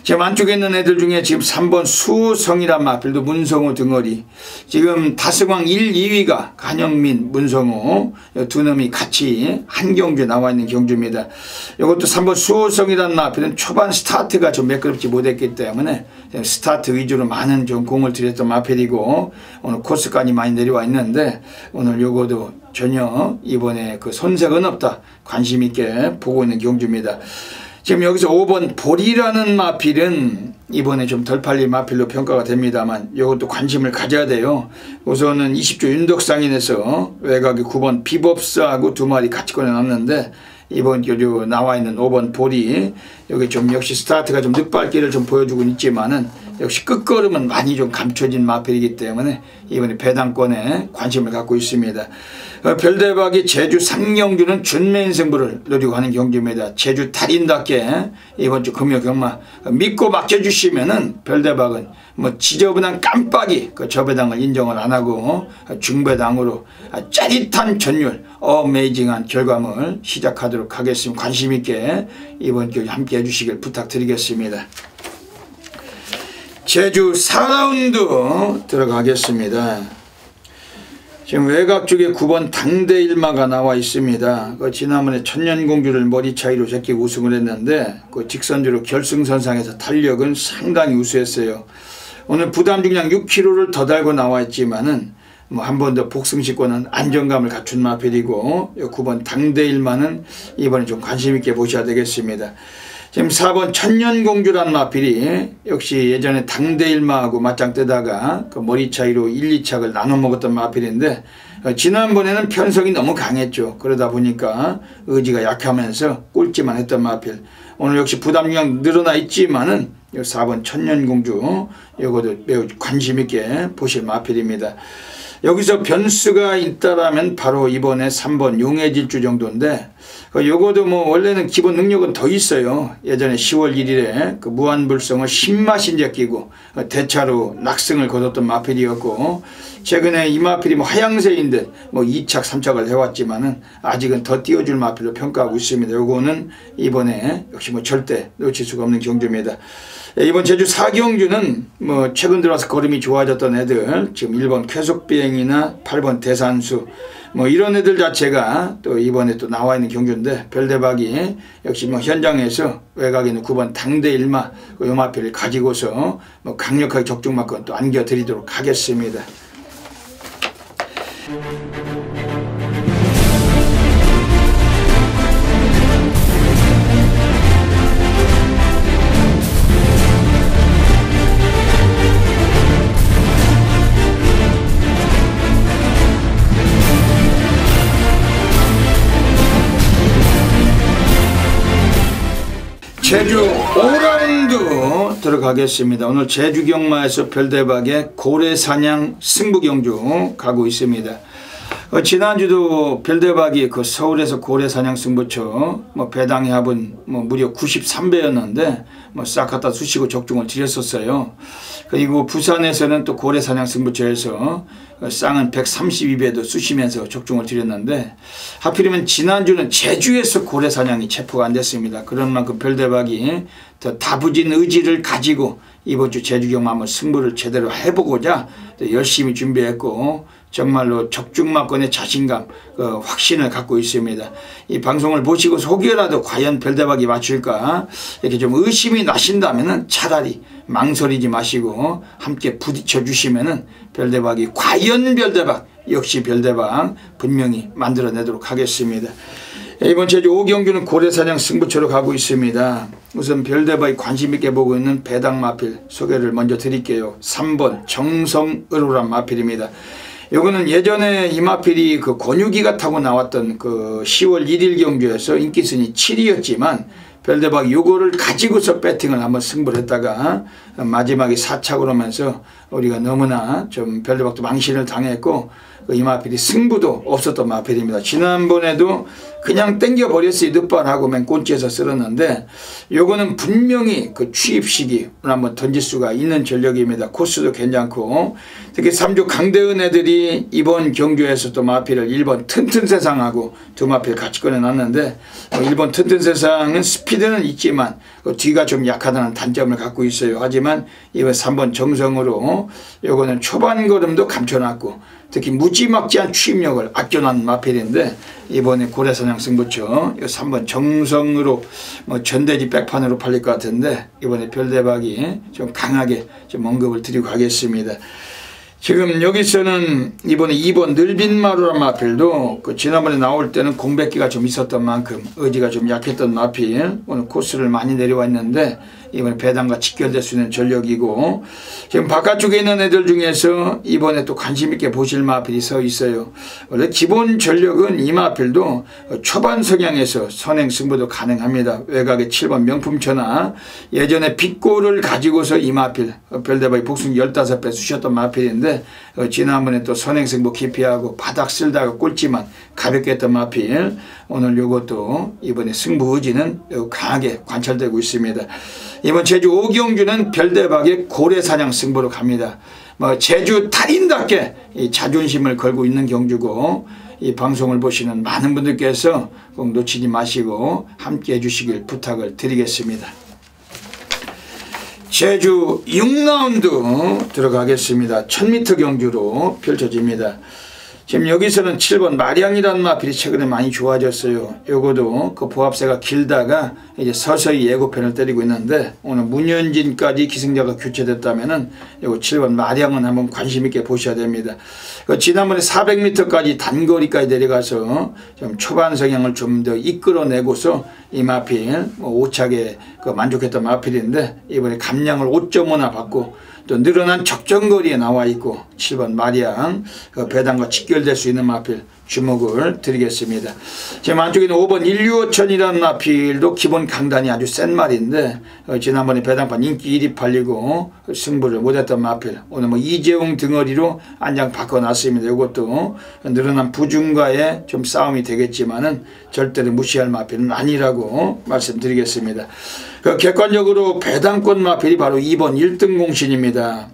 지금 안쪽에 있는 애들 중에 지금 3번 수성이란 마필도 문성우 등어리 지금 다승왕 1, 2위가 한영민, 문성우 두 놈이 같이 한 경주에 나와 있는 경주입니다. 이것도 3번 수성이란 마필은 초반 스타트가 좀 매끄럽지 못했기 때문에 스타트 위주로 많은 좀 공을 들였던 마필이고 오늘 코스까지 많이 내려와 있는데 오늘 요거도 전혀 이번에 그 손색은 없다 관심 있게 보고 있는 경주입니다. 지금 여기서 5번 볼이라는 마필은 이번에 좀 덜 팔린 마필로 평가가 됩니다만 이것도 관심을 가져야 돼요. 우선은 20조 윤덕상인에서 외곽에 9번 비법스하고 두 마리 같이 꺼내놨는데 이번 교류 나와 있는 5번 볼이 여기 좀 역시 스타트가 좀 늦발길을 좀 보여주고 있지만은 역시 끝걸음은 많이 좀 감춰진 마필이기 때문에 이번에 배당권에 관심을 갖고 있습니다. 별대박이 제주 3경주는 준메인 승부를 노리고 하는 경주입니다. 제주 달인답게 이번 주 금요 경마 믿고 맡겨주시면은 별대박은 뭐 지저분한 깜빡이 그 저배당을 인정을 안 하고 중배당으로 짜릿한 전율 어메이징한 결과물 시작하도록 하겠습니다. 관심 있게 이번 주 함께 해주시길 부탁드리겠습니다. 제주 4라운드 들어가겠습니다. 지금 외곽 쪽에 9번 당대일마가 나와 있습니다. 그 지난번에 천년공주를 머리 차이로 제끼고 우승을 했는데 그 직선주로 결승선상에서 탄력은 상당히 우수했어요. 오늘 부담 중량 6kg를 더 달고 나와 있지만은 뭐 한 번 더 복승식권은 안정감을 갖춘 마필이고 9번 당대일마는 이번에 좀 관심 있게 보셔야 되겠습니다. 지금 4번 천년공주란 마필이 역시 예전에 당대일마하고 맞짱 뜨다가 그 머리 차이로 1, 2착을 나눠 먹었던 마필인데 지난번에는 편성이 너무 강했죠. 그러다 보니까 의지가 약하면서 꼴찌만 했던 마필. 오늘 역시 부담량 늘어나 있지만은 4번 천년공주 이것도 매우 관심 있게 보실 마필입니다. 여기서 변수가 있다라면 바로 이번에 3번 용해질주 정도인데 요거도 뭐 원래는 기본 능력은 더 있어요. 예전에 10월 1일에 그 무한불성을 10마신제 끼고 대차로 낙승을 거뒀던 마필이었고 최근에 이 마필이 뭐 하향세인데 뭐 2착 3착을 해왔지만은 아직은 더 띄워줄 마필로 평가하고 있습니다. 요거는 이번에 역시 뭐 절대 놓칠 수가 없는 경주입니다. 이번 제주 4경주는 뭐 최근 들어와서 걸음이 좋아졌던 애들 지금 1번 쾌속비행이나 8번 대산수 뭐 이런 애들 자체가 또 이번에 또 나와 있는 경주인데 별대박이 역시 뭐 현장에서 외곽에 있는 9번 당대일마 요 마필을 가지고서 뭐 강력하게 적중마권 또 안겨드리도록 하겠습니다. 제주 5라운드 들어가겠습니다. 오늘 제주경마에서 별대박의 고래사냥 승부경주 가고 있습니다. 지난주도 별대박이 그 서울에서 고래사냥 승부처 뭐 배당의 합은 뭐 무려 93배였는데 뭐 싹 갖다 수시고 적중을 드렸었어요. 그리고 부산에서는 또 고래사냥 승부처에서 쌍은 132배도 쑤시면서 적중을 드렸는데 하필이면 지난주는 제주에서 고래사냥이 체포가 안 됐습니다. 그런 만큼 별대박이 더 다부진 의지를 가지고 이번 주 제주경마 한번 승부를 제대로 해보고자 열심히 준비했고 정말로 적중마권의 자신감, 확신을 갖고 있습니다. 이 방송을 보시고 혹여라도 과연 별대박이 맞출까 이렇게 좀 의심이 나신다면 차라리 망설이지 마시고 함께 부딪혀 주시면은 별대박이 과연 별대박, 역시 별대박 분명히 만들어내도록 하겠습니다. 이번 제주 5경주는 고래사냥 승부처로 가고 있습니다. 우선 별대박이 관심 있게 보고 있는 배당 마필 소개를 먼저 드릴게요. 3번 정성으로란 마필입니다. 요거는 예전에 이 마필이 그 권유기가 타고 나왔던 그 10월 1일 경주에서 인기순위 7위였지만 별대박이 요거를 가지고서 배팅을 한번 승부를 했다가 마지막에 4착을 하면서 우리가 너무나 좀 별대박도 망신을 당했고 이 마필이 승부도 없었던 마필입니다. 지난번에도 그냥 땡겨버렸어요. 늦발하고 맨 꼰지에서 쓸었는데 요거는 분명히 그 취입 시기를 한번 던질 수가 있는 전력입니다. 코스도 괜찮고 특히 3주 강대은 애들이 이번 경주에서 또 마필을 1번 튼튼세상하고 두 마필 같이 꺼내놨는데 1번 튼튼세상은 스피드는 있지만 뒤가 좀 약하다는 단점을 갖고 있어요. 하지만 이번 3번 정성으로 요거는 초반 걸음도 감춰놨고 특히 무지막지한 취입력을 아껴놓은 마필인데 이번에 고래사냥 승부처 3번 정성으로 뭐 전대지 백판으로 팔릴 것 같은데 이번에 별대박이 좀 강하게 좀 언급을 드리고 가겠습니다. 지금 여기서는 이번에 2번 늘빈마루란 마필도 그 지난번에 나올 때는 공백기가 좀 있었던 만큼 의지가 좀 약했던 마필 오늘 코스를 많이 내려와 있는데 이번에 배당과 직결될 수 있는 전력이고 지금 바깥쪽에 있는 애들 중에서 이번에 또 관심 있게 보실 마필이 서 있어요. 원래 기본 전력은 이 마필도 초반 성향에서 선행 승부도 가능합니다. 외곽에 7번 명품처나 예전에 빅골을 가지고서 이 마필 별대박이 복승 15배 쑤셨던 마필인데 지난번에 또 선행 승부 기피하고 바닥 쓸다가 꼴찌만 가볍게 했던 마필 오늘 요것도 이번에 승부 의지는 강하게 관찰되고 있습니다. 이번 제주 5경주는 별대박의 고래사냥 승부로 갑니다. 뭐 제주 달인답게 이 자존심을 걸고 있는 경주고 이 방송을 보시는 많은 분들께서 꼭 놓치지 마시고 함께 해주시길 부탁을 드리겠습니다. 제주 6라운드 들어가겠습니다. 1000m 경주로 펼쳐집니다. 지금 여기서는 7번 마량이라는 마필이 최근에 많이 좋아졌어요. 요거도 그 보합세가 길다가 이제 서서히 예고편을 때리고 있는데 오늘 문현진까지 기승자가 교체됐다면은 요거 7번 마량은 한번 관심 있게 보셔야 됩니다. 그 지난번에 400m까지 단거리까지 내려가서 좀 초반 성향을 좀 더 이끌어내고서 이 마필 뭐 5차게 그 만족했던 마필인데 이번에 감량을 5.5나 받고 또 늘어난 적정거리에 나와 있고 7번 마량 그 배당과 직결될 수 있는 마필 주목을 드리겠습니다. 지금 안쪽에 있는 5번 165천이라는 마필도 기본 강단이 아주 센 말인데 지난번에 배당판 인기 1위 팔리고 승부를 못했던 마필 오늘 뭐 이재용 등어리로 안장 바꿔놨습니다. 이것도 늘어난 부중과의 좀 싸움이 되겠지만은 절대로 무시할 마필은 아니라고 말씀드리겠습니다. 그 객관적으로 배당권 마필이 바로 2번 1등 공신입니다.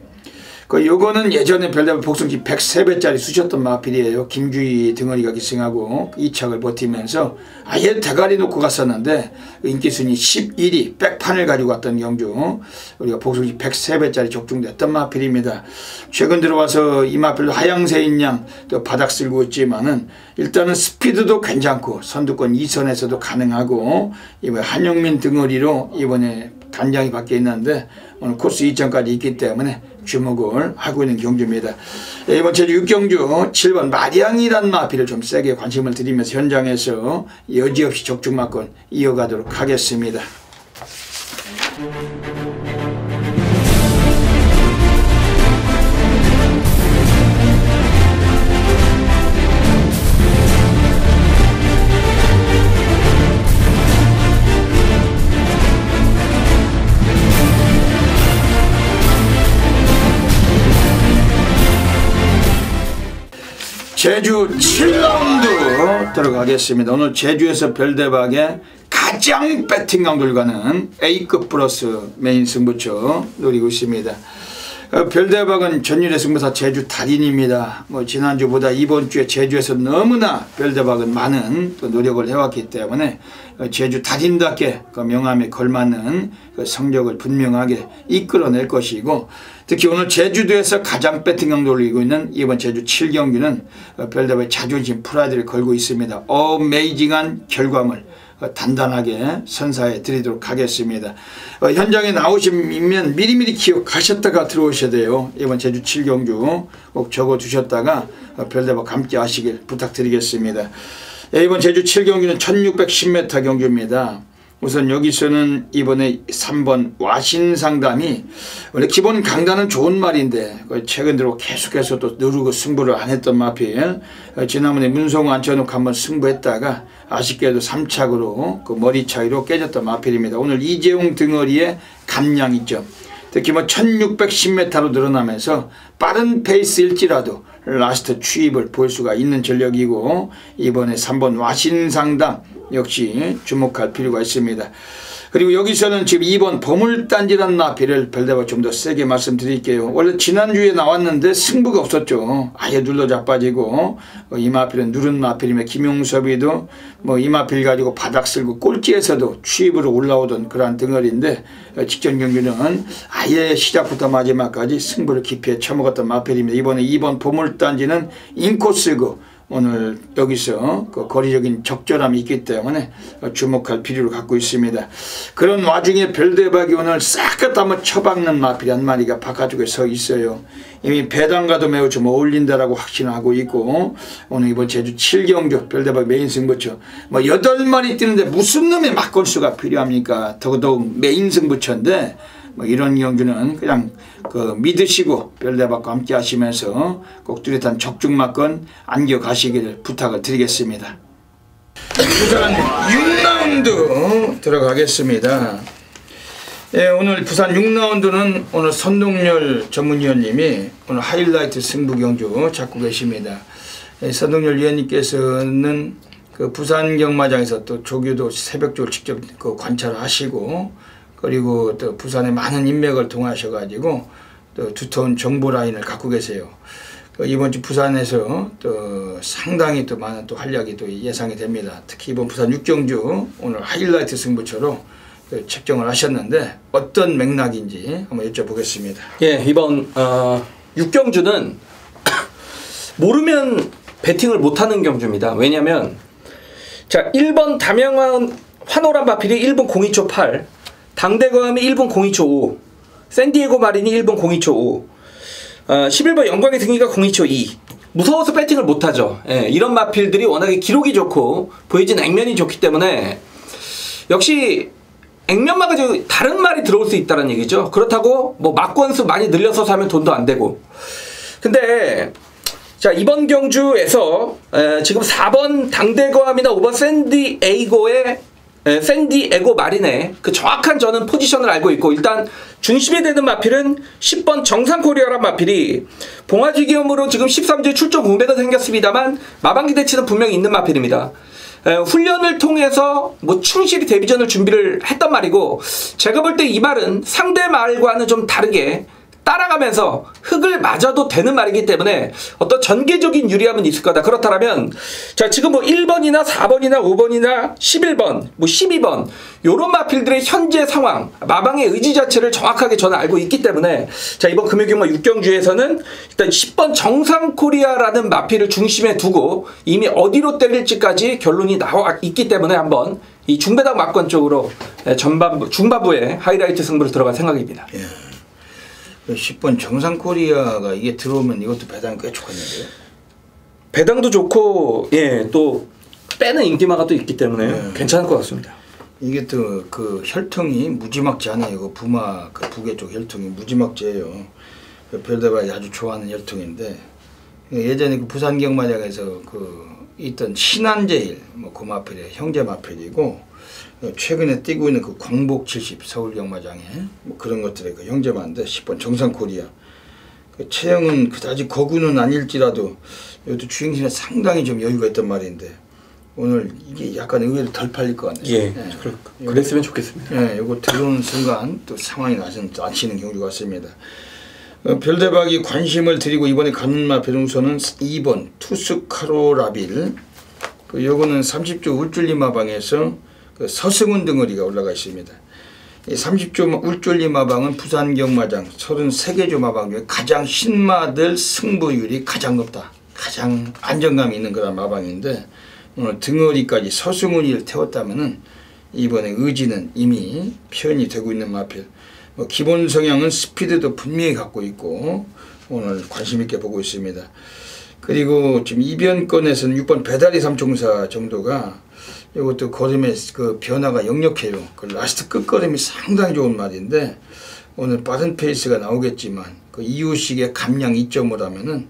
요거는 예전에 별다방 복성지 103배짜리 쑤셨던 마필이에요. 김주희 등어리가 기승하고 2착을 버티면서 아예 대가리 놓고 갔었는데 인기순위 11위 백판을 가지고 갔던 경주 우리가 복성지 103배짜리 적중됐던 마필입니다. 최근 들어와서 이 마필도 하향세인 양 또 바닥 쓸고 있지만은 일단은 스피드도 괜찮고 선두권 2선에서도 가능하고 이번에 한영민 등어리로 이번에 단장이 바뀌어 있는데 오늘 코스 2점까지 있기 때문에 주목을 하고 있는 경주입니다. 이번 제주 6경주 7번 마량이란 마필을 좀 세게 관심을 드리면서 현장에서 여지없이 적중마권 이어가도록 하겠습니다. 제주 7라운드 들어가겠습니다. 오늘 제주에서 별대박의 가장 배팅 강도를 가는 A급 플러스 메인 승부처 노리고 있습니다. 별대박은 전일의 승부사 제주 달인입니다. 뭐 지난주보다 이번 주에 제주에서 너무나 별대박은 많은 또 노력을 해왔기 때문에 제주 달인답게 그 명함에 걸맞는 그 성적을 분명하게 이끌어낼 것이고 특히 오늘 제주도에서 가장 배팅 강도를 이기고 있는 이번 제주 7경기는 별대박의 자존심 프라이드를 걸고 있습니다. 어메이징한 결과물 단단하게 선사해 드리도록 하겠습니다. 현장에 나오시면 미리미리 기억하셨다가 들어오셔야 돼요. 이번 제주 7경주 꼭 적어 두셨다가 별대박 함께 하시길 부탁드리겠습니다. 이번 제주 7경기는 1610m 경주입니다. 우선 여기서는 이번에 3번 와신상담이 원래 기본 강단은 좋은 말인데 최근 들어 계속해서 또 누르고 승부를 안 했던 마필 지난번에 문성우 앉혀놓고 한번 승부했다가 아쉽게도 3착으로 그 머리 차이로 깨졌던 마필입니다. 오늘 이재용 등어리의 감량 있죠. 특히 뭐 1610m로 늘어나면서 빠른 페이스일지라도 라스트 추입을 볼 수가 있는 전력이고 이번에 3번 와신상담 역시 주목할 필요가 있습니다. 그리고 여기서는 지금 2번 보물단지라는 마필을 별대박 좀 더 세게 말씀드릴게요. 원래 지난주에 나왔는데 승부가 없었죠. 아예 눌러 자빠지고 이 마필은 누른 마필이며 김용섭이도 뭐 이 마필 가지고 바닥 쓸고 꼴찌에서도 추입으로 올라오던 그러한 등어리인데 직전 경기는 아예 시작부터 마지막까지 승부를 깊이 쳐먹었던 마필입니다. 이번에 2번 보물단지는 인코스고 오늘 여기서 그 거리적인 적절함이 있기 때문에 주목할 필요를 갖고 있습니다. 그런 와중에 별대박이 오늘 싹 갖다 한번 쳐박는 마필이 한 마리가 바깥쪽에 서 있어요. 이미 배당과도 매우 좀 어울린다라고 확신하고 있고 오늘 이번 제주 7경주 별대박 메인 승부처 뭐 8마리 뛰는데 무슨 놈의 맞건수가 필요합니까? 더더욱 메인 승부처인데 뭐 이런 경주는 그냥 그 믿으시고 별대박과 함께 하시면서 꼭 뚜렷한 적중마권 안겨 가시기를 부탁을 드리겠습니다. 부산 6라운드 들어가겠습니다. 예, 오늘 부산 6라운드는 오늘 선동열 전문위원님이 오늘 하이라이트 승부 경주 잡고 계십니다. 예, 선동열 위원님께서는 그 부산 경마장에서 또 조교도 새벽적으로 직접 그 관찰하시고 그리고 또 부산에 많은 인맥을 통하셔가지고 또 두터운 정보 라인을 갖고 계세요. 이번 주 부산에서 또 상당히 또 많은 또 활약이 또 예상이 됩니다. 특히 이번 부산 6경주 오늘 하이라이트 승부처로 책정을 하셨는데 어떤 맥락인지 한번 여쭤보겠습니다. 예, 이번 6경주는 모르면 배팅을 못하는 경주입니다. 왜냐면 자 1번 담양환 환호란 마필이 1분 02초 8, 당대검이 1분 02초 5, 샌디에고 마린이 1분 02초 5, 11번 영광의 등이가 02초 2. 무서워서 배팅을 못하죠. 예, 이런 마필들이 워낙에 기록이 좋고 보여진 액면이 좋기 때문에 역시 액면만 가지고 다른 말이 들어올 수 있다는 얘기죠. 그렇다고 뭐 막권수 많이 늘려서 사면 돈도 안 되고. 근데 자 이번 경주에서 지금 4번 당대검이나 5번 샌디에고 마린의 그 정확한 저는 포지션을 알고 있고, 일단 중심이 되는 마필은 10번 정상코리아란 마필이 봉화지기염으로 지금 13주에 출전 공백은 생겼습니다만 마방 기대치는 분명히 있는 마필입니다. 훈련을 통해서 뭐 충실히 데뷔전을 준비를 했단 말이고, 제가 볼 때 이 말은 상대 말과는 좀 다르게 따라가면서 흙을 맞아도 되는 말이기 때문에 어떤 전개적인 유리함은 있을 거다. 그렇다면 자 지금 뭐 1번이나 4번이나 5번이나 11번 뭐 12번 요런 마필들의 현재 상황, 마방의 의지 자체를 정확하게 저는 알고 있기 때문에 자 이번 금요경마 6경주에서는 일단 10번 정상코리아라는 마필을 중심에 두고 이미 어디로 때릴지까지 결론이 나와 있기 때문에 한번 이 중배당 막권 쪽으로 중반부에 하이라이트 승부를 들어갈 생각입니다. 예. 10번 정상코리아가 이게 들어오면 이것도 배당이 꽤 좋겠는데요. 배당도 좋고 예 또 빼는 인기마가 또 있기 때문에 괜찮을 것 같습니다. 이게 또 그 혈통이 무지막지 않아요. 그 부마 그 북의 쪽 혈통이 무지막지예요. 그 별대발이 아주 좋아하는 혈통인데, 예전에 그 부산 경마장에서 그 있던 신한제일 뭐 그 마필의 형제 마필이고, 최근에 뛰고 있는 그 광복 70 서울 경마장에 뭐 그런 것들의 그 형제만인데 10번 정상코리아. 그 체형은 그다지 거구는 아닐지라도 이것도 주행신에 상당히 좀 여유가 있단 말인데, 오늘 이게 약간 의외로 덜 팔릴 것 같네요. 예, 그랬으면 좋겠습니다. 예, 이거 들어오는 순간 또 상황이 나치는 경우가 같습니다. 별대박이 관심을 드리고 이번에 가는 마필 우선은 2번 투스카로라빌. 그 요거는 30조 울줄리 마방에서 그 서승훈 등어리가 올라가 있습니다. 이 30조 울줄리 마방은 부산 경마장 33개 조 마방 중에 가장 신마들 승부율이 가장 높다. 가장 안정감이 있는 그런 마방인데, 오늘 등어리까지 서승훈이를 태웠다면은 이번에 의지는 이미 표현이 되고 있는 마필. 뭐 기본 성향은 스피드도 분명히 갖고 있고 오늘 관심 있게 보고 있습니다. 그리고 지금 이변권에서는 6번 배달이 삼총사 정도가 이것도 걸음의 그 변화가 역력해요. 그 라스트 끝걸음이 상당히 좋은 말인데, 오늘 빠른 페이스가 나오겠지만 그 이유식의 감량 2.5라면은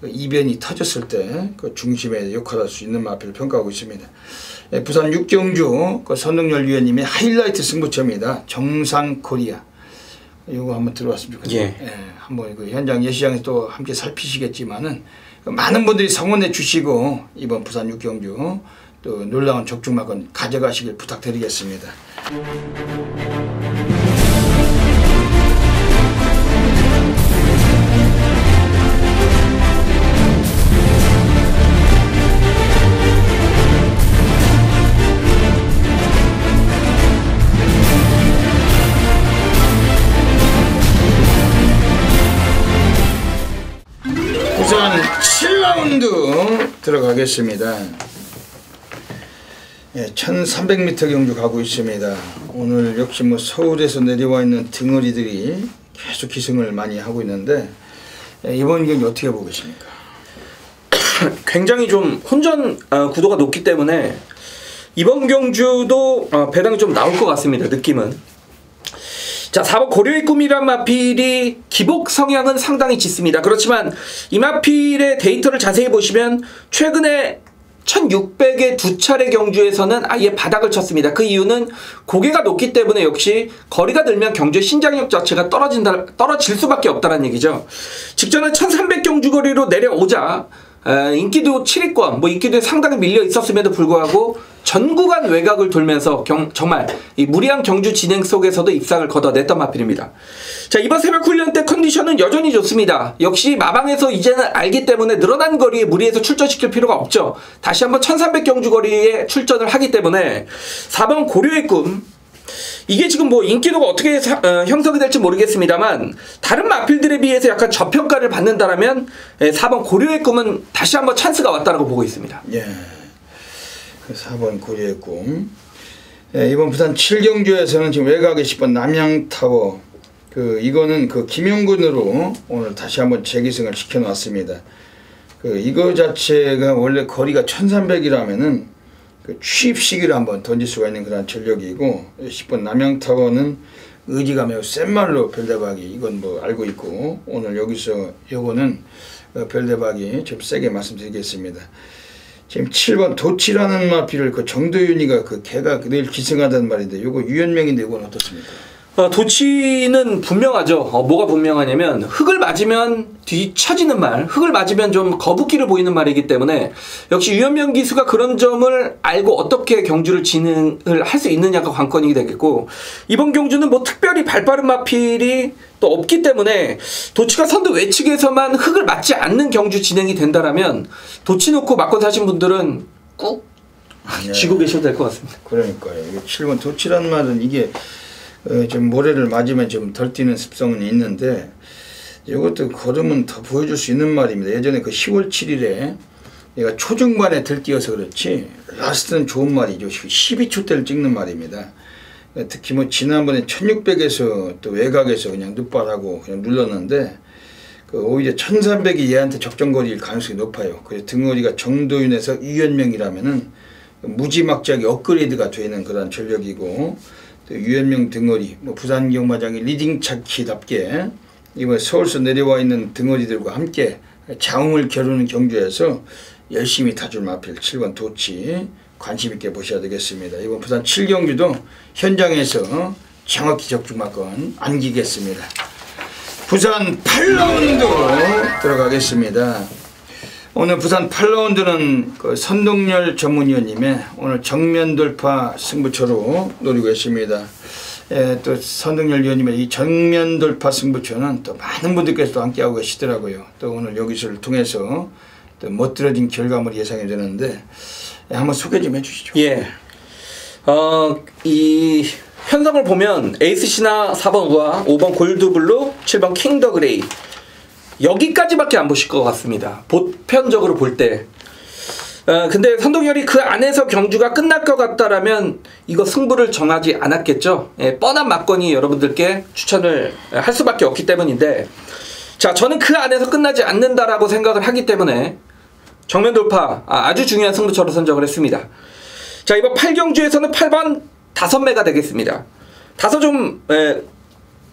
그 이변이 터졌을 때 그 중심에 역할할 수 있는 마필을 평가하고 있습니다. 부산 6경주 그 선동열 위원님의 하이라이트 승부처입니다. 정상코리아. 이거 한번 들어봤으면 좋겠네요. 예, 한번 그 현장 예시장에서 또 함께 살피시겠지만은 많은 분들이 성원해 주시고 이번 부산 6경주 또 놀라운 적중마건 가져가시길 부탁드리겠습니다. 우선 7라운드 들어가겠습니다. 예, 1300m 경주 가고 있습니다. 오늘 역시 뭐 서울에서 내려와 있는 등어리들이 계속 기승을 많이 하고 있는데, 이번 경기 어떻게 보고 계십니까? 굉장히 좀 혼전 구도가 높기 때문에 이번 경주도 배당이 좀 나올 것 같습니다. 느낌은. 자 4번 고려의 꿈이란 마필이 기복 성향은 상당히 짙습니다. 그렇지만 이 마필의 데이터를 자세히 보시면 최근에 1600의 두 차례 경주에서는 아예 바닥을 쳤습니다. 그 이유는 고개가 높기 때문에 역시 거리가 늘면 경주의 신장력 자체가 떨어질 수밖에 없다는 얘기죠. 직전에 1300 경주 거리로 내려오자 인기도 7위권, 뭐 인기도에 상당히 밀려 있었음에도 불구하고 전 구간 외곽을 돌면서 정말 이 무리한 경주 진행 속에서도 입상을 걷어냈던 마필입니다. 자 이번 새벽 훈련 때 컨디션은 여전히 좋습니다. 역시 마방에서 이제는 알기 때문에 늘어난 거리에 무리해서 출전시킬 필요가 없죠. 다시 한번 1300 경주 거리에 출전을 하기 때문에 4번 고려의 꿈 이게 지금 뭐 인기도가 어떻게 형성이 될지 모르겠습니다만 다른 마필들에 비해서 약간 저평가를 받는다라면 4번 고려의 꿈은 다시 한번 찬스가 왔다라고 보고 있습니다. 예. 4번 고려의 꿈. 예, 이번 부산 7경주에서는 지금 외곽에 10번 남양타워. 이거는 김용근으로 오늘 다시 한번 재기승을 시켜놨습니다. 이거 자체가 원래 거리가 1300이라면은 취입 시기를 한번 던질 수가 있는 그런 전력이고, 10번 남양타워는 의지가 매우 센 말로 별대박이 이건 뭐 알고 있고, 오늘 여기서 요거는 별대박이 좀 세게 말씀드리겠습니다. 지금 7번 도치라는 마필을 정도윤이가 걔가 늘 기승하다는 말인데, 요거 유연명인데 이건 어떻습니까? 도치는 분명하죠. 뭐가 분명하냐면 흙을 맞으면 뒤처지는 말, 흙을 맞으면 좀 거북기를 보이는 말이기 때문에 역시 유연명 기수가 그런 점을 알고 어떻게 경주를 진행을 할 수 있느냐가 관건이 되겠고, 이번 경주는 뭐 특별히 발빠른 마필이 또 없기 때문에 도치가 선두 외측에서만 흙을 맞지 않는 경주 진행이 된다라면 도치 놓고 막권 사신 분들은 꾹 쥐고 계셔도 될 것 같습니다. 그러니까요. 7번 도치라는 말은 이게 좀 모래를 맞으면 좀 덜 뛰는 습성은 있는데, 이것도 걸으면 더 보여줄 수 있는 말입니다. 예전에 10월 7일에 얘가 초중반에 들뛰어서 그렇지 라스트는 좋은 말이죠. 12초대를 찍는 말입니다. 특히 뭐 지난번에 1600에서 또 외곽에서 그냥 눕발하고 그냥 눌렀는데, 오히려 1300이 얘한테 적정거리일 가능성이 높아요. 그래서 등거리가 정도윤에서 유연명이라면은 무지막지하게 업그레이드가 되는 그런 전력이고, 유연명 등어리, 부산 경마장의 리딩 차키답게 이번 서울서 내려와 있는 등어리들과 함께 자웅을 겨루는 경주에서 열심히 타줄 마필 7번 도치 관심 있게 보셔야 되겠습니다. 이번 부산 7경주도 현장에서 정확히 적중마건 안기겠습니다. 부산 8라운드 들어가겠습니다. 오늘 부산 8라운드는 선동열 전문위원님의 오늘 정면 돌파 승부처로 노리고 있습니다. 또 선동열 위원님의 이 정면 돌파 승부처는 또 많은 분들께서도 함께하고 계시더라고요. 또 오늘 여기서를 통해서 또 멋들어진 결과물이 예상이 되는데, 한번 소개 좀 해주시죠. 예. 이 편성을 보면 에이스 시나 4번 우아, 5번 골드블루, 7번 킹더 그레이 여기까지밖에 안 보실 것 같습니다. 보편적으로 볼 때. 근데 선동열이 그 안에서 경주가 끝날 것 같다라면 이거 승부를 정하지 않았겠죠. 뻔한 막건이 여러분들께 추천을 할 수밖에 없기 때문인데, 자, 저는 그 안에서 끝나지 않는다라고 생각을 하기 때문에 정면 돌파 아주 중요한 승부처로 선정을 했습니다. 자, 이번 8경주에서는 8번 5매가 되겠습니다. 다소 좀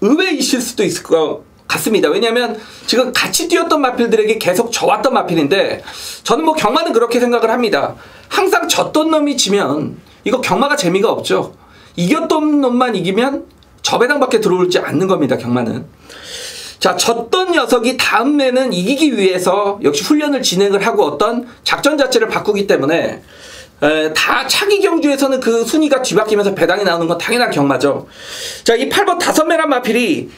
의외이실 수도 있을 것 같습니다. 왜냐하면 지금 같이 뛰었던 마필들에게 계속 져왔던 마필인데, 저는 뭐 경마는 그렇게 생각을 합니다. 항상 졌던 놈이 지면 이거 경마가 재미가 없죠. 이겼던 놈만 이기면 저배당밖에 들어올지 않는 겁니다. 경마는. 자, 졌던 녀석이 다음에는 이기기 위해서 역시 훈련을 진행을 하고 어떤 작전 자체를 바꾸기 때문에 다 차기 경주에서는 그 순위가 뒤바뀌면서 배당이 나오는 건 당연한 경마죠. 자, 이 8번 5매란 마필이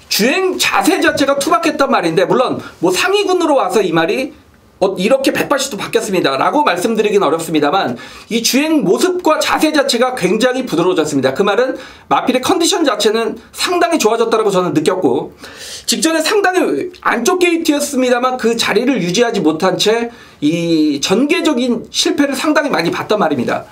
주행 자세 자체가 투박했단 말인데, 물론 뭐 상위군으로 와서 이 말이 이렇게 180도 바뀌었습니다 라고 말씀드리긴 어렵습니다만, 이 주행 모습과 자세 자체가 굉장히 부드러워졌습니다. 그 말은 마필의 컨디션 자체는 상당히 좋아졌다고 저는 느꼈고, 직전에 상당히 안쪽 게이트였습니다만 그 자리를 유지하지 못한 채 이 전개적인 실패를 상당히 많이 봤단 말입니다.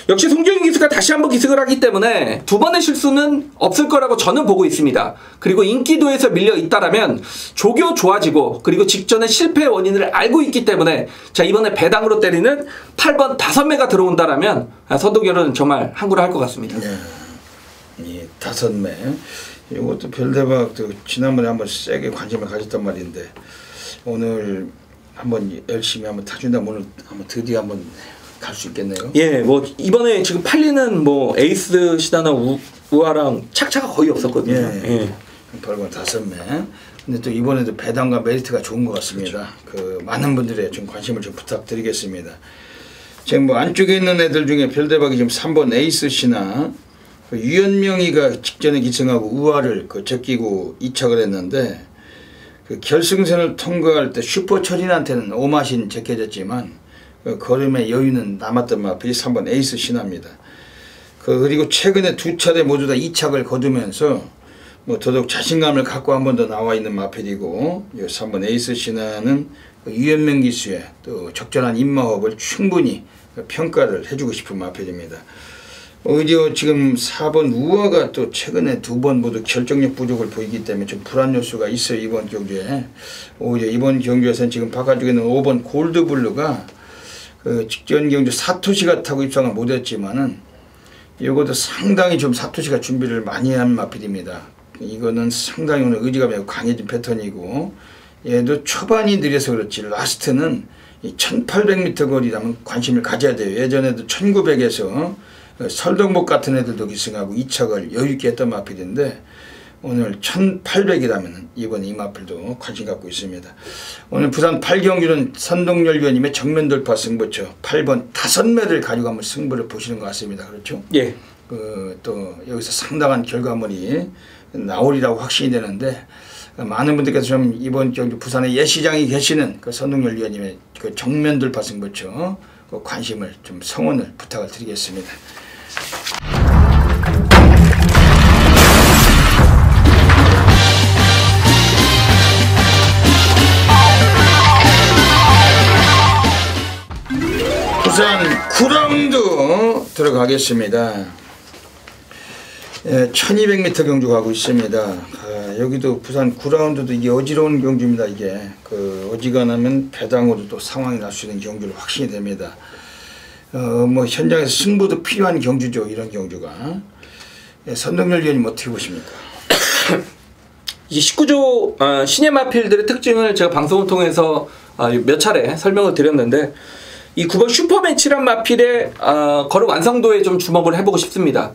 역시 송정인 기수가 다시 한번 기승을 하기 때문에 두 번의 실수는 없을 거라고 저는 보고 있습니다. 그리고 인기도에서 밀려 있다라면 조교 좋아지고, 그리고 직전의 실패의 원인을 알고 있기 때문에, 자, 이번에 배당으로 때리는 8번 5매가 들어온다라면 선동열은 정말 항구를 할 것 같습니다. 네. 이 5매 이것도 별대박도 지난번에 한번 세게 관심을 가졌단 말인데, 오늘 한번 열심히 한번 타준다면 오늘 한번 드디어 한번 갈 수 있겠네요. 예, 뭐 이번에 지금 팔리는 뭐 에이스 시다나 우아랑 착차가 거의 없었거든요. 예. 8번 5매. 근데 또 이번에도 배당과 메리트가 좋은 것 같습니다. 그렇죠. 많은 분들의 좀 관심을 좀 부탁드리겠습니다. 지금 뭐 안쪽에 있는 애들 중에 별대박이 지금 3번 에이스 시나 유연명이가 직전에 기승하고 우아를 제끼고 2착을 했는데, 결승선을 통과할 때 슈퍼철인한테는 오마신 제껴졌지만 걸음의 여유는 남았던 마필이 3번 에이스 신화입니다. 그리고 최근에 두 차례 모두 다 2착을 거두면서 뭐 더더욱 자신감을 갖고 한 번 더 나와 있는 마필이고, 3번 에이스 신화는 유연명 기수의 또 적절한 입마호흡을 충분히 평가를 해주고 싶은 마필입니다. 오히려 지금 4번 우아가 또 최근에 두 번 모두 결정력 부족을 보이기 때문에 좀 불안 요소가 있어요. 이번 경주에. 오히려 이번 경주에서는 지금 바깥쪽에는 5번 골드블루가 그 직전 경주 사토시가 타고 입상을 못했지만은 이것도 상당히 좀 사토시가 준비를 많이 한 마필입니다. 이거는 상당히 오늘 의지가 매우 강해진 패턴이고, 얘도 초반이 느려서 그렇지 라스트는 이 1800m 거리라면 관심을 가져야 돼요. 예전에도 1900에서 설동복 같은 애들도 기승하고 2착을 여유있게 했던 마필인데, 오늘 1800이라면 이번에 이 마필도 관심 갖고 있습니다. 오늘 부산 8경주는 선동열위원님의 정면 돌파 승부처 8번 5매를 가지고 한번 승부를 보시는 것 같습니다. 그렇죠? 예. 또 여기서 상당한 결과물이 나오리라고 확신이 되는데, 많은 분들께서 좀 이번 경주 부산에 예시장이 계시는 그 선동열위원님의 그 정면 돌파 승부처 그 관심을 좀 성원을 부탁을 드리겠습니다. 부산 9라운드 들어가겠습니다. 1200m 경주 가고 있습니다. 여기도 부산 9라운드도 이게 어지러운 경주입니다. 이게 어지간하면 배당으로 또 상황이 날 수 있는 경주로 확신이 됩니다. 뭐 현장에서 승부도 필요한 경주죠. 이런 경주가. 선동열 위원님 어떻게 보십니까? 이 19조 신예 마필들의 특징을 제가 방송을 통해서 몇 차례 설명을 드렸는데, 이 9번 슈퍼매치란 마필의 걸음 완성도에 좀 주목을 해보고 싶습니다.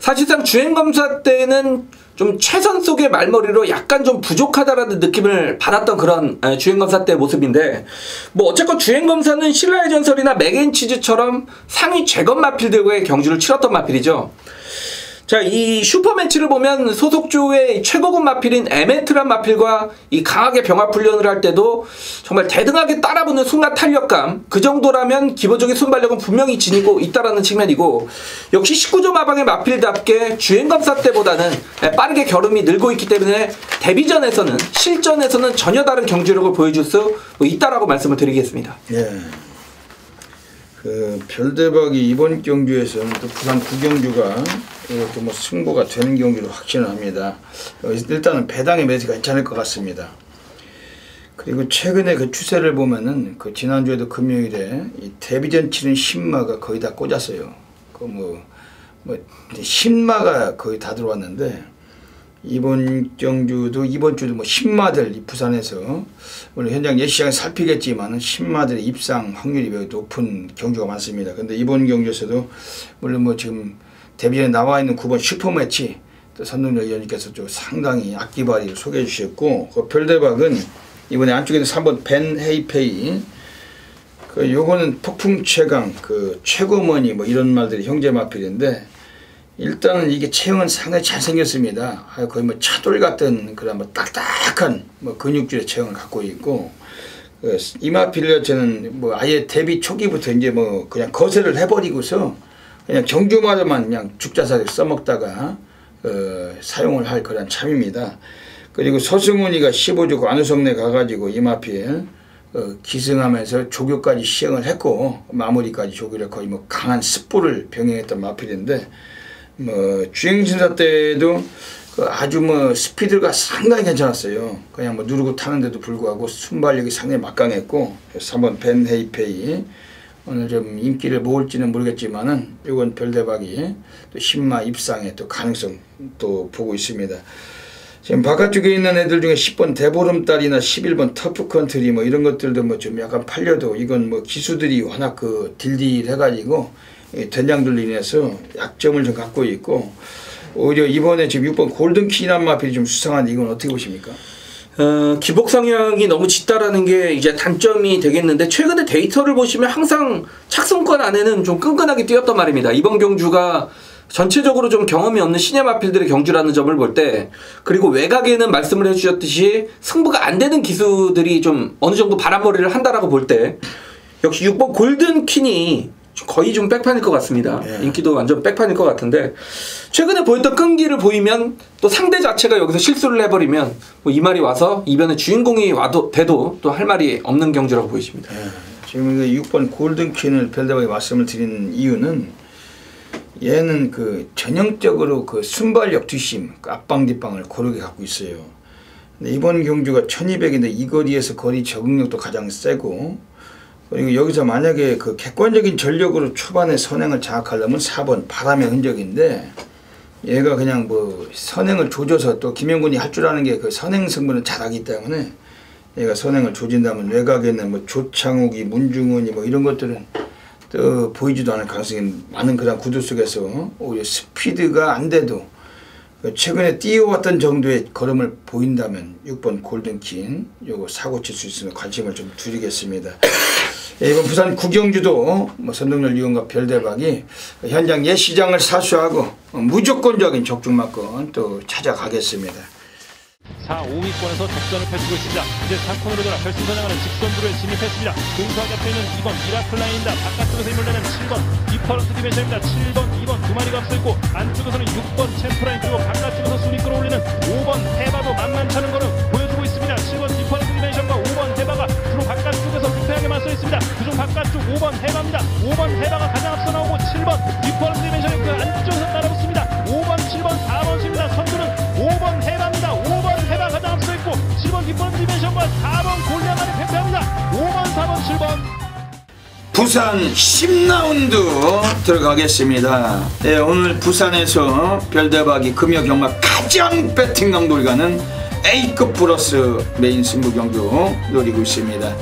사실상 주행검사 때는 좀 최선 속의 말머리로 약간 좀 부족하다라는 느낌을 받았던 그런 주행검사 때의 모습인데, 뭐 어쨌건 주행검사는 신라의 전설이나 맥앤치즈처럼 상위 재건 마필들과의 경주를 치렀던 마필이죠. 자, 이 슈퍼매치를 보면 소속조의 최고급 마필인 에메트란 마필과 이 강하게 병합 훈련을 할 때도 정말 대등하게 따라붙는 순간 탄력감, 그 정도라면 기본적인 순발력은 분명히 지니고 있다라는 측면이고, 역시 19조 마방의 마필답게 주행검사 때보다는 빠르게 겨름이 늘고 있기 때문에 데뷔전에서는, 실전에서는 전혀 다른 경주력을 보여줄 수 있다라고 말씀을 드리겠습니다. 예. 별대박이 이번 경주에서는 또 부산 9경주가 또 뭐 승부가 되는 경기로 확신을 합니다. 일단은 배당의 매수가 괜찮을 것 같습니다. 그리고 최근에 그 추세를 보면은 그 지난주에도 금요일에 이 데뷔전 치는 신마가 거의 다 꽂았어요. 뭐 신마가 거의 다 들어왔는데, 이번 경주도 이번 주도 뭐 신마들 부산에서 오늘 현장 예시장에 살피겠지만은 신마들의 입상 확률이 매우 높은 경주가 많습니다. 근데 이번 경주에서도 물론 뭐 지금 데뷔전에 나와 있는 9번 슈퍼매치 또 선동열 위원님께서 좀 상당히 악기발이를 소개해 주셨고, 그 별대박은 이번에 안쪽에는 3번 벤 헤이페이, 요거는 폭풍 최강 최고머니 뭐 이런 말들이 형제 마필인데, 일단은 이게 체형은 상당히 잘생겼습니다. 거의 뭐 차돌 같은 그런 뭐 딱딱한 뭐 근육질의 체형을 갖고 있고, 이 마필 자체는 뭐 아예 데뷔 초기부터 이제 뭐 그냥 거세를 해버리고서 그냥 경주마다만 그냥 죽자사를 써먹다가 사용을 할 그런 참입니다. 그리고 서승훈이가 15조 관우성내 가가지고 이 마필 기승하면서 조교까지 시행을 했고, 마무리까지 조교를 거의 뭐 강한 습보를 병행했던 마필인데, 뭐 주행심사 때도 아주 뭐 스피드가 상당히 괜찮았어요. 그냥 뭐 누르고 타는데도 불구하고 순발력이 상당히 막강했고, 3번 벤 헤이페이 오늘 좀 인기를 모을지는 모르겠지만은 이건 별대박이 또 신마 입상에 또 가능성 또 보고 있습니다. 지금 바깥쪽에 있는 애들 중에 10번 대보름달이나 11번 터프컨트리 뭐 이런 것들도 뭐 좀 약간 팔려도, 이건 뭐 기수들이 워낙 딜딜해가지고 된장들로 인해서 약점을 좀 갖고 있고, 오히려 이번에 지금 6번 골든키란 마필이 좀 수상한데, 이건 어떻게 보십니까? 기복 성향이 너무 짙다라는 게 이제 단점이 되겠는데, 최근에 데이터를 보시면 항상 착승권 안에는 좀 끈끈하게 뛰었단 말입니다. 이번 경주가 전체적으로 좀 경험이 없는 신예 마필들의 경주라는 점을 볼 때, 그리고 외곽에는 말씀을 해주셨듯이 승부가 안 되는 기수들이 좀 어느 정도 바람머리를 한다라고 볼 때, 역시 6번 골든킨이 거의 좀 백판일 것 같습니다. 예. 인기도 완전 백판일 것 같은데 최근에 보였던 끈기를 보이면 또 상대 자체가 여기서 실수를 해버리면 뭐 이 말이 와서 이변의 주인공이 돼도 또 할 말이 없는 경주라고 보이십니다. 예. 지금 6번 골든퀸을 별대박이 말씀을 드리는 이유는 얘는 그 전형적으로 그 순발력 뒷심, 그 앞방 뒷방을 고르게 갖고 있어요. 근데 이번 경주가 1200인데 이 거리에서 거리 적응력도 가장 세고, 그리고 여기서 만약에 그 객관적인 전력으로 초반에 선행을 장악하려면 4번 바람의 흔적인데, 얘가 그냥 뭐 선행을 조져서 또 김영군이 할 줄 아는 게 그 선행 승부는 잘하기 때문에 얘가 선행을 조진다면 외곽에 있는 뭐 조창욱이, 문중훈이 뭐 이런 것들은 또 보이지도 않을 가능성이 많은 그런 구도 속에서 오히려 스피드가 안 돼도 최근에 뛰어왔던 정도의 걸음을 보인다면 6번 골든퀸 요거 사고 칠 수 있으면 관심을 좀 드리겠습니다. 이번 부산 구경주도 뭐 선동열 위원과 별대박이 현장 예시장을 사수하고 무조건적인 적중마건 또 찾아가겠습니다. 4, 5위권에서 접전을 펼치고 있습니다. 이제 3코너로 돌아 결승선 향하는 직선주로에 진입했습니다. 공수하게 앞서있는 2번 미라클라인입니다. 바깥쪽에서 힘을 내는 7번 디퍼런트 디멘션입니다. 7번, 2번 두 마리가 앞서있고 안쪽에서는 6번 챔프라인 그리고 바깥쪽에서 순위 끌어올리는 5번 해바도 만만찮은 거는 보여주고 있습니다. 7번 디퍼런트 디멘션과 5번 해바가 주로 바깥쪽에서 불편하게 맞서 있습니다. 그중 바깥쪽 5번 해바입니다. 5번 해바가 가장 앞서 나오고 7번 디퍼런트 디멘션이 그 안쪽에서 따라붙습니다. 5번, 7번, 4번 입니다. 선두는 5번 해바입니다. 5번 해바 가장 앞서 있고 7번 디퍼런트 디멘션과 4번 골량간이 패배합니다. 5번, 4번, 7번. 부산 10라운드 들어가겠습니다. 네, 오늘 부산에서 별대박이 금요 경마 가장 배팅 강도를 가는 A급 플러스 메인 승부 경주 노리고 있습니다.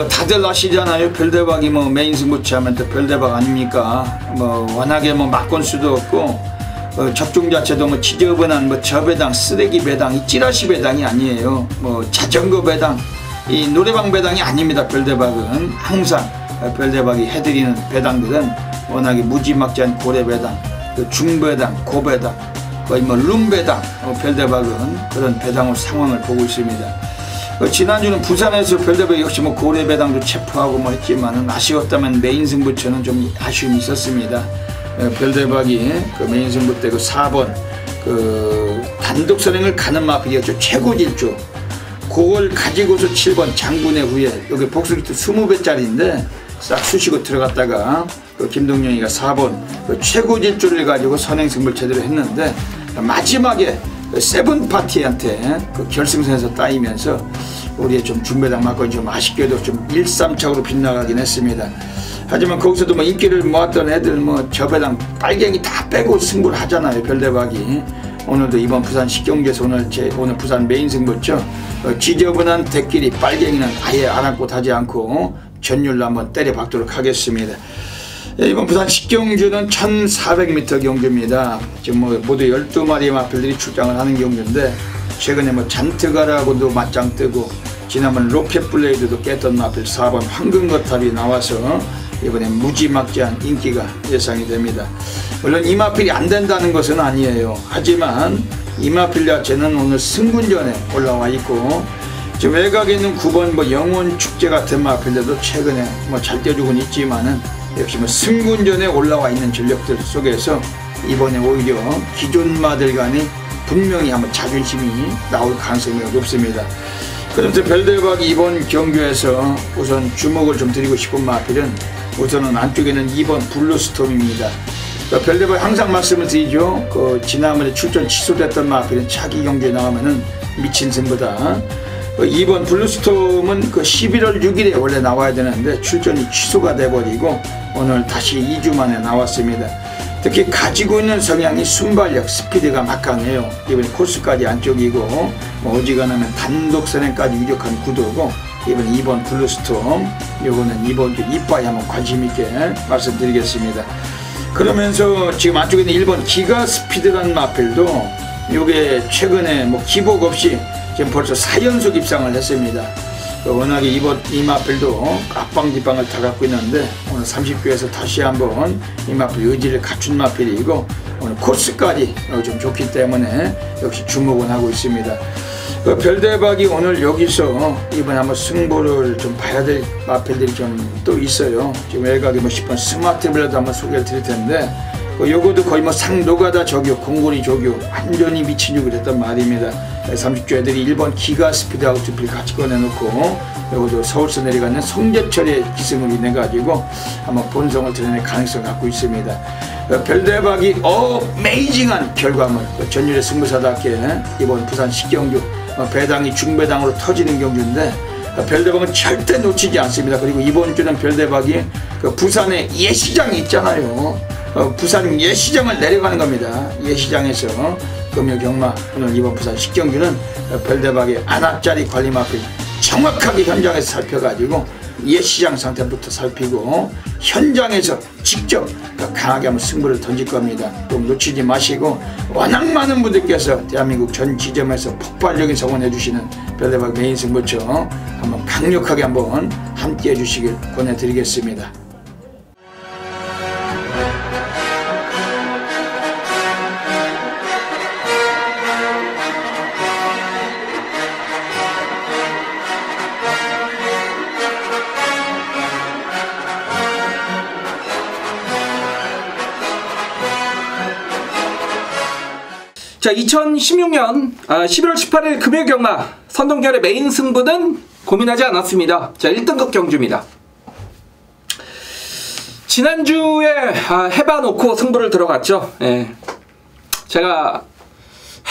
다들 아시잖아요. 별대박이 뭐 메인 승부치 하면 또 별대박 아닙니까? 뭐 워낙에 뭐 막건수도 없고 적중 자체도 뭐 지저분한 뭐 저배당, 쓰레기 배당, 이 찌라시 배당이 아니에요. 뭐 자전거 배당, 이 노래방 배당이 아닙니다. 별대박은 항상 별대박이 해드리는 배당들은 워낙에 무지막지한 고래 배당, 중배당, 고배당, 거의 뭐 룸배당, 별대박은 그런 배당으로 상황을 보고 있습니다. 지난주는 부산에서 별대박이 역시 뭐 고래 배당도 체포하고 뭐 했지만은 아쉬웠다면 메인 승부처는 좀 아쉬움이 있었습니다. 별대박이 그 메인 승부 때 그 4번 그 단독 선행을 가는 마필이었죠. 최고 질주. 그걸 가지고서 7번 장군의 후에 여기 복수리트 20배짜리인데 싹 쑤시고 들어갔다가 그 김동영이가 4번 그 최고 질주를 가지고 선행 승부를 제대로 했는데 마지막에 그 세븐 파티한테 그 결승선에서 따이면서 우리의 좀 중배당 맞고 좀 아쉽게도 좀 1-3차로 빗나가긴 했습니다. 하지만 거기서도 뭐 인기를 모았던 애들 뭐 저배당 빨갱이 다 빼고 승부를 하잖아요. 별대박이 오늘도 이번 부산 10경기에서 오늘 부산 메인 승부죠. 지저분한 대끼리 빨갱이는 아예 안고 타지 않고 전율로 한번 때려 박도록 하겠습니다. 이번 부산 10경주는 1400m 경주입니다. 지금 뭐 모두 12마리의 마필들이 출장을 하는 경주인데 최근에 뭐 잔트가라고도 맞짱 뜨고 지난번 로켓블레이드도 깼던 마필 4번 황금거탑이 나와서 이번에 무지막지한 인기가 예상이 됩니다. 물론 이 마필이 안 된다는 것은 아니에요. 하지만 이 마필 자체는 오늘 승군전에 올라와 있고 지금 외곽에 있는 9번 뭐 영원축제 같은 마필들도 최근에 뭐 잘 뛰어주고는 있지만은 역시 뭐 승군전에 올라와 있는 전력들 속에서 이번에 오히려 기존 마들 간에 분명히 한번 자존심이 나올 가능성이 높습니다. 그런데 별대박이 이번 경주에서 우선 주목을 좀 드리고 싶은 마필은 우선은 안쪽에는 2번 블루스톰입니다. 별대박이 항상 말씀을 드리죠. 그 지난번에 출전 취소됐던 마필은 차기 경주에 나가면은 미친 승부다. 2번 블루스톰은 그 11월 6일에 원래 나와야 되는데 출전이 취소가 돼버리고 오늘 다시 2주 만에 나왔습니다. 특히 가지고 있는 성향이 순발력, 스피드가 막강해요. 이번에 코스까지 안쪽이고 뭐 어지간하면 단독 선행까지 유력한 구도고 이번에 2번 블루스톰 요거는 이번 주 이빠이 한번 관심있게 말씀드리겠습니다. 그러면서 지금 안쪽에 있는 1번 기가 스피드라는 마필도 요게 최근에 뭐 기복 없이 지금 벌써 4연속 입상을 했습니다. 워낙에 이 마필도 앞방 뒷방을 다 갖고 있는데 오늘 30교에서 다시 한번 이 마필 의지를 갖춘 마필이고 오늘 코스까지 좀 좋기 때문에 역시 주목은 하고 있습니다. 그 별대박이 오늘 여기서 이번에 한번 승부를 좀 봐야 될 마필들이 좀 또 있어요. 지금 외곽에 뭐 10번 스마트블라도 한번 소개를 드릴 텐데 요거도 거의 뭐 상노가다 저교, 공고리 조교 완전히 미친 죽을 했단 말입니다. 30조 애들이 1번 기가 스피드 아웃필 같이 꺼내놓고 요것도 서울서 내려가는 송재철의 기승을 인해가지고 한번 본성을 드러낼 가능성을 갖고 있습니다. 별대박이 어메이징한 결과물, 전율의 승부사답게 이번 부산 식경주 배당이 중배당으로 터지는 경주인데 별대박은 절대 놓치지 않습니다. 그리고 이번 주는 별대박이 그 부산의 예시장이 있잖아요. 부산 예시장을 내려가는 겁니다. 예시장에서 금요경마 오늘 이번 부산 식경주는 별대박의 안압자리 관리 마필 정확하게 현장에서 살펴가지고 예시장 상태부터 살피고 현장에서 직접 강하게 한번 승부를 던질 겁니다. 또 놓치지 마시고 워낙 많은 분들께서 대한민국 전 지점에서 폭발적인 성원해 주시는 별대박 메인 승부처 한번 강력하게 한번 함께 해주시길 권해드리겠습니다. 자, 2016년 11월 18일 금요경마 선동결의 메인 승부는 고민하지 않았습니다. 자, 1등급 경주입니다. 지난주에 해봐놓고 승부를 들어갔죠. 예. 제가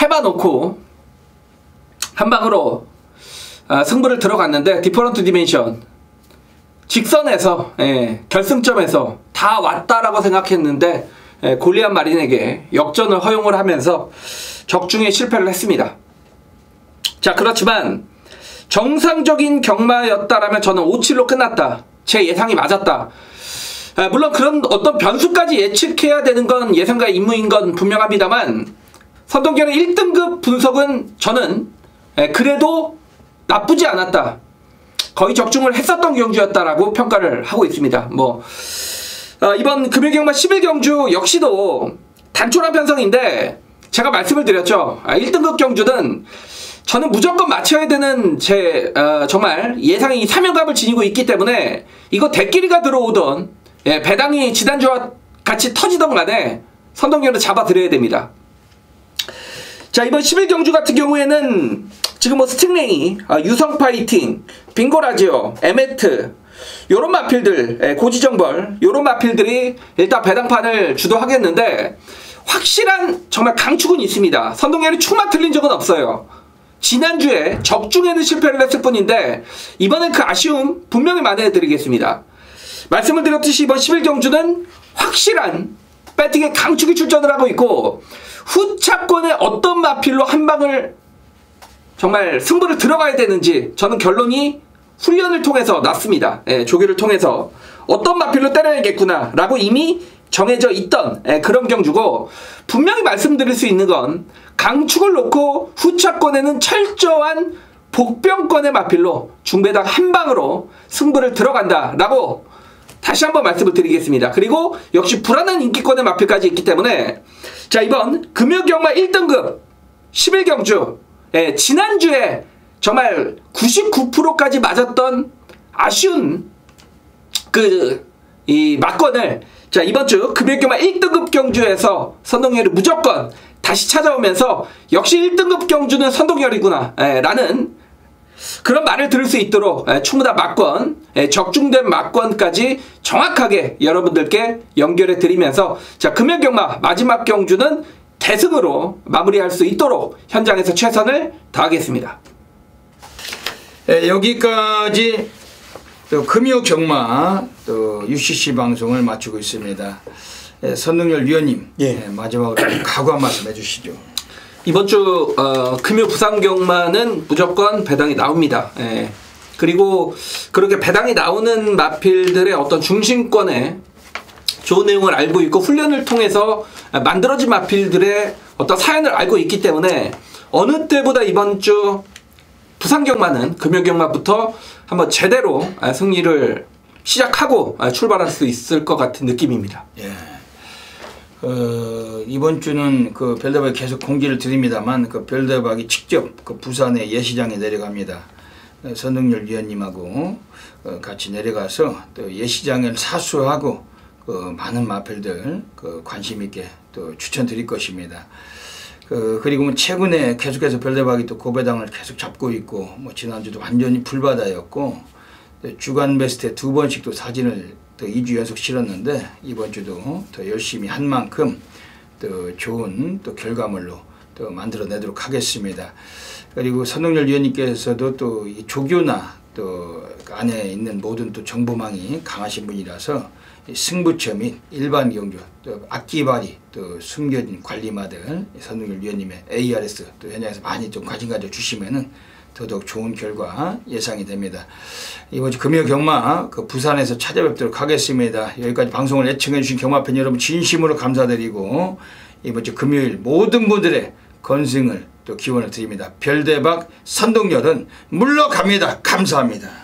해봐놓고 한방으로 승부를 들어갔는데 디퍼런트 디멘션 직선에서 결승점에서 다 왔다라고 생각했는데 골리앗 마린에게 역전을 허용을 하면서 적중에 실패를 했습니다. 자, 그렇지만 정상적인 경마였다라면 저는 5-7로 끝났다. 제 예상이 맞았다. 물론 그런 어떤 변수까지 예측해야 되는 건 예상과의 임무인 건 분명합니다만 선동결의 1등급 분석은 저는 그래도 나쁘지 않았다. 거의 적중을 했었던 경주였다라고 평가를 하고 있습니다. 이번 금요경마 11경주 역시도 단촐한 편성인데 제가 말씀을 드렸죠. 1등급 경주는 저는 무조건 맞춰야 되는 제 정말 예상이 사명감을 지니고 있기 때문에 이거 대끼리가 들어오던 배당이 지난주와 같이 터지던 간에 선동결을 잡아드려야 됩니다. 자, 이번 11경주 같은 경우에는 지금 스팅레이, 유성파이팅, 빙고라지오, 에메트 요런 마필들, 고지정벌 요런 마필들이 일단 배당판을 주도하겠는데 확실한 정말 강축은 있습니다. 선동열이 축만 틀린 적은 없어요. 지난주에 적중에는 실패를 했을 뿐인데 이번엔 그 아쉬움 분명히 만회해드리겠습니다. 말씀을 드렸듯이 이번 11경주는 확실한 배팅의 강축이 출전을 하고 있고 후차권의 어떤 마필로 한 방을 정말 승부를 들어가야 되는지 저는 결론이 훈련을 통해서 났습니다. 조교를 통해서 어떤 마필로 때려야겠구나 라고 이미 정해져 있던 그런 경주고 분명히 말씀드릴 수 있는 건 강축을 놓고 후차권에는 철저한 복병권의 마필로 중배당 한 방으로 승부를 들어간다 라고 다시 한번 말씀을 드리겠습니다. 그리고 역시 불안한 인기권의 마필까지 있기 때문에 자, 이번 금요경마 1등급 11경주 지난주에 정말 99%까지 맞았던 아쉬운 이 막건을 자, 이번 주 금요경마 1등급 경주에서 선동열이 무조건 다시 찾아오면서 역시 1등급 경주는 선동열이구나 라는 그런 말을 들을 수 있도록 추무다 막권, 적중된 막권까지 정확하게 여러분들께 연결해 드리면서 자, 금요경마 마지막 경주는 대승으로 마무리할 수 있도록 현장에서 최선을 다하겠습니다. 여기까지 또 금요경마 또 UCC 방송을 마치고 있습니다. 선동열 위원님, 마지막으로 각오 한 말씀 해주시죠. 이번 주 금요 부산경마는 무조건 배당이 나옵니다. 그리고 그렇게 배당이 나오는 마필들의 어떤 중심권에 좋은 내용을 알고 있고 훈련을 통해서 만들어진 마필들의 어떤 사연을 알고 있기 때문에 어느 때보다 이번 주 부산경마는 금요경마부터 한번 제대로 승리를 시작하고 출발할 수 있을 것 같은 느낌입니다. 이번 주는 그 별대박이 계속 공지를 드립니다만 그 별대박이 직접 그 부산의 예시장에 내려갑니다. 선동열 위원님하고 같이 내려가서 또 예시장을 사수하고 그 많은 마필들 그 관심 있게 또 추천드릴 것입니다. 그리고 뭐 최근에 계속해서 별대박이 또 고배당을 계속 잡고 있고 뭐 지난주도 완전히 불바다였고 주간 베스트에 2번씩 또 사진을 또 2주 연속 실었는데 이번 주도 더 열심히 한 만큼 또 좋은 또 결과물로 또 만들어내도록 하겠습니다. 그리고 선동열 위원님께서도 또 이 조교나 또 안에 있는 모든 또 정보망이 강하신 분이라서 승부처 및 일반 경주 또 악기발이 또 숨겨진 관리마들 선동열 위원님의 ARS 또 현장에서 많이 좀 관심 가져 주시면은 더더욱 좋은 결과 예상이 됩니다. 이번 주 금요 경마 그 부산에서 찾아뵙도록 하겠습니다. 여기까지 방송을 애청해 주신 경마팬 여러분 진심으로 감사드리고 이번 주 금요일 모든 분들의 건승을 또 기원을 드립니다. 별대박 선동열은 물러갑니다. 감사합니다.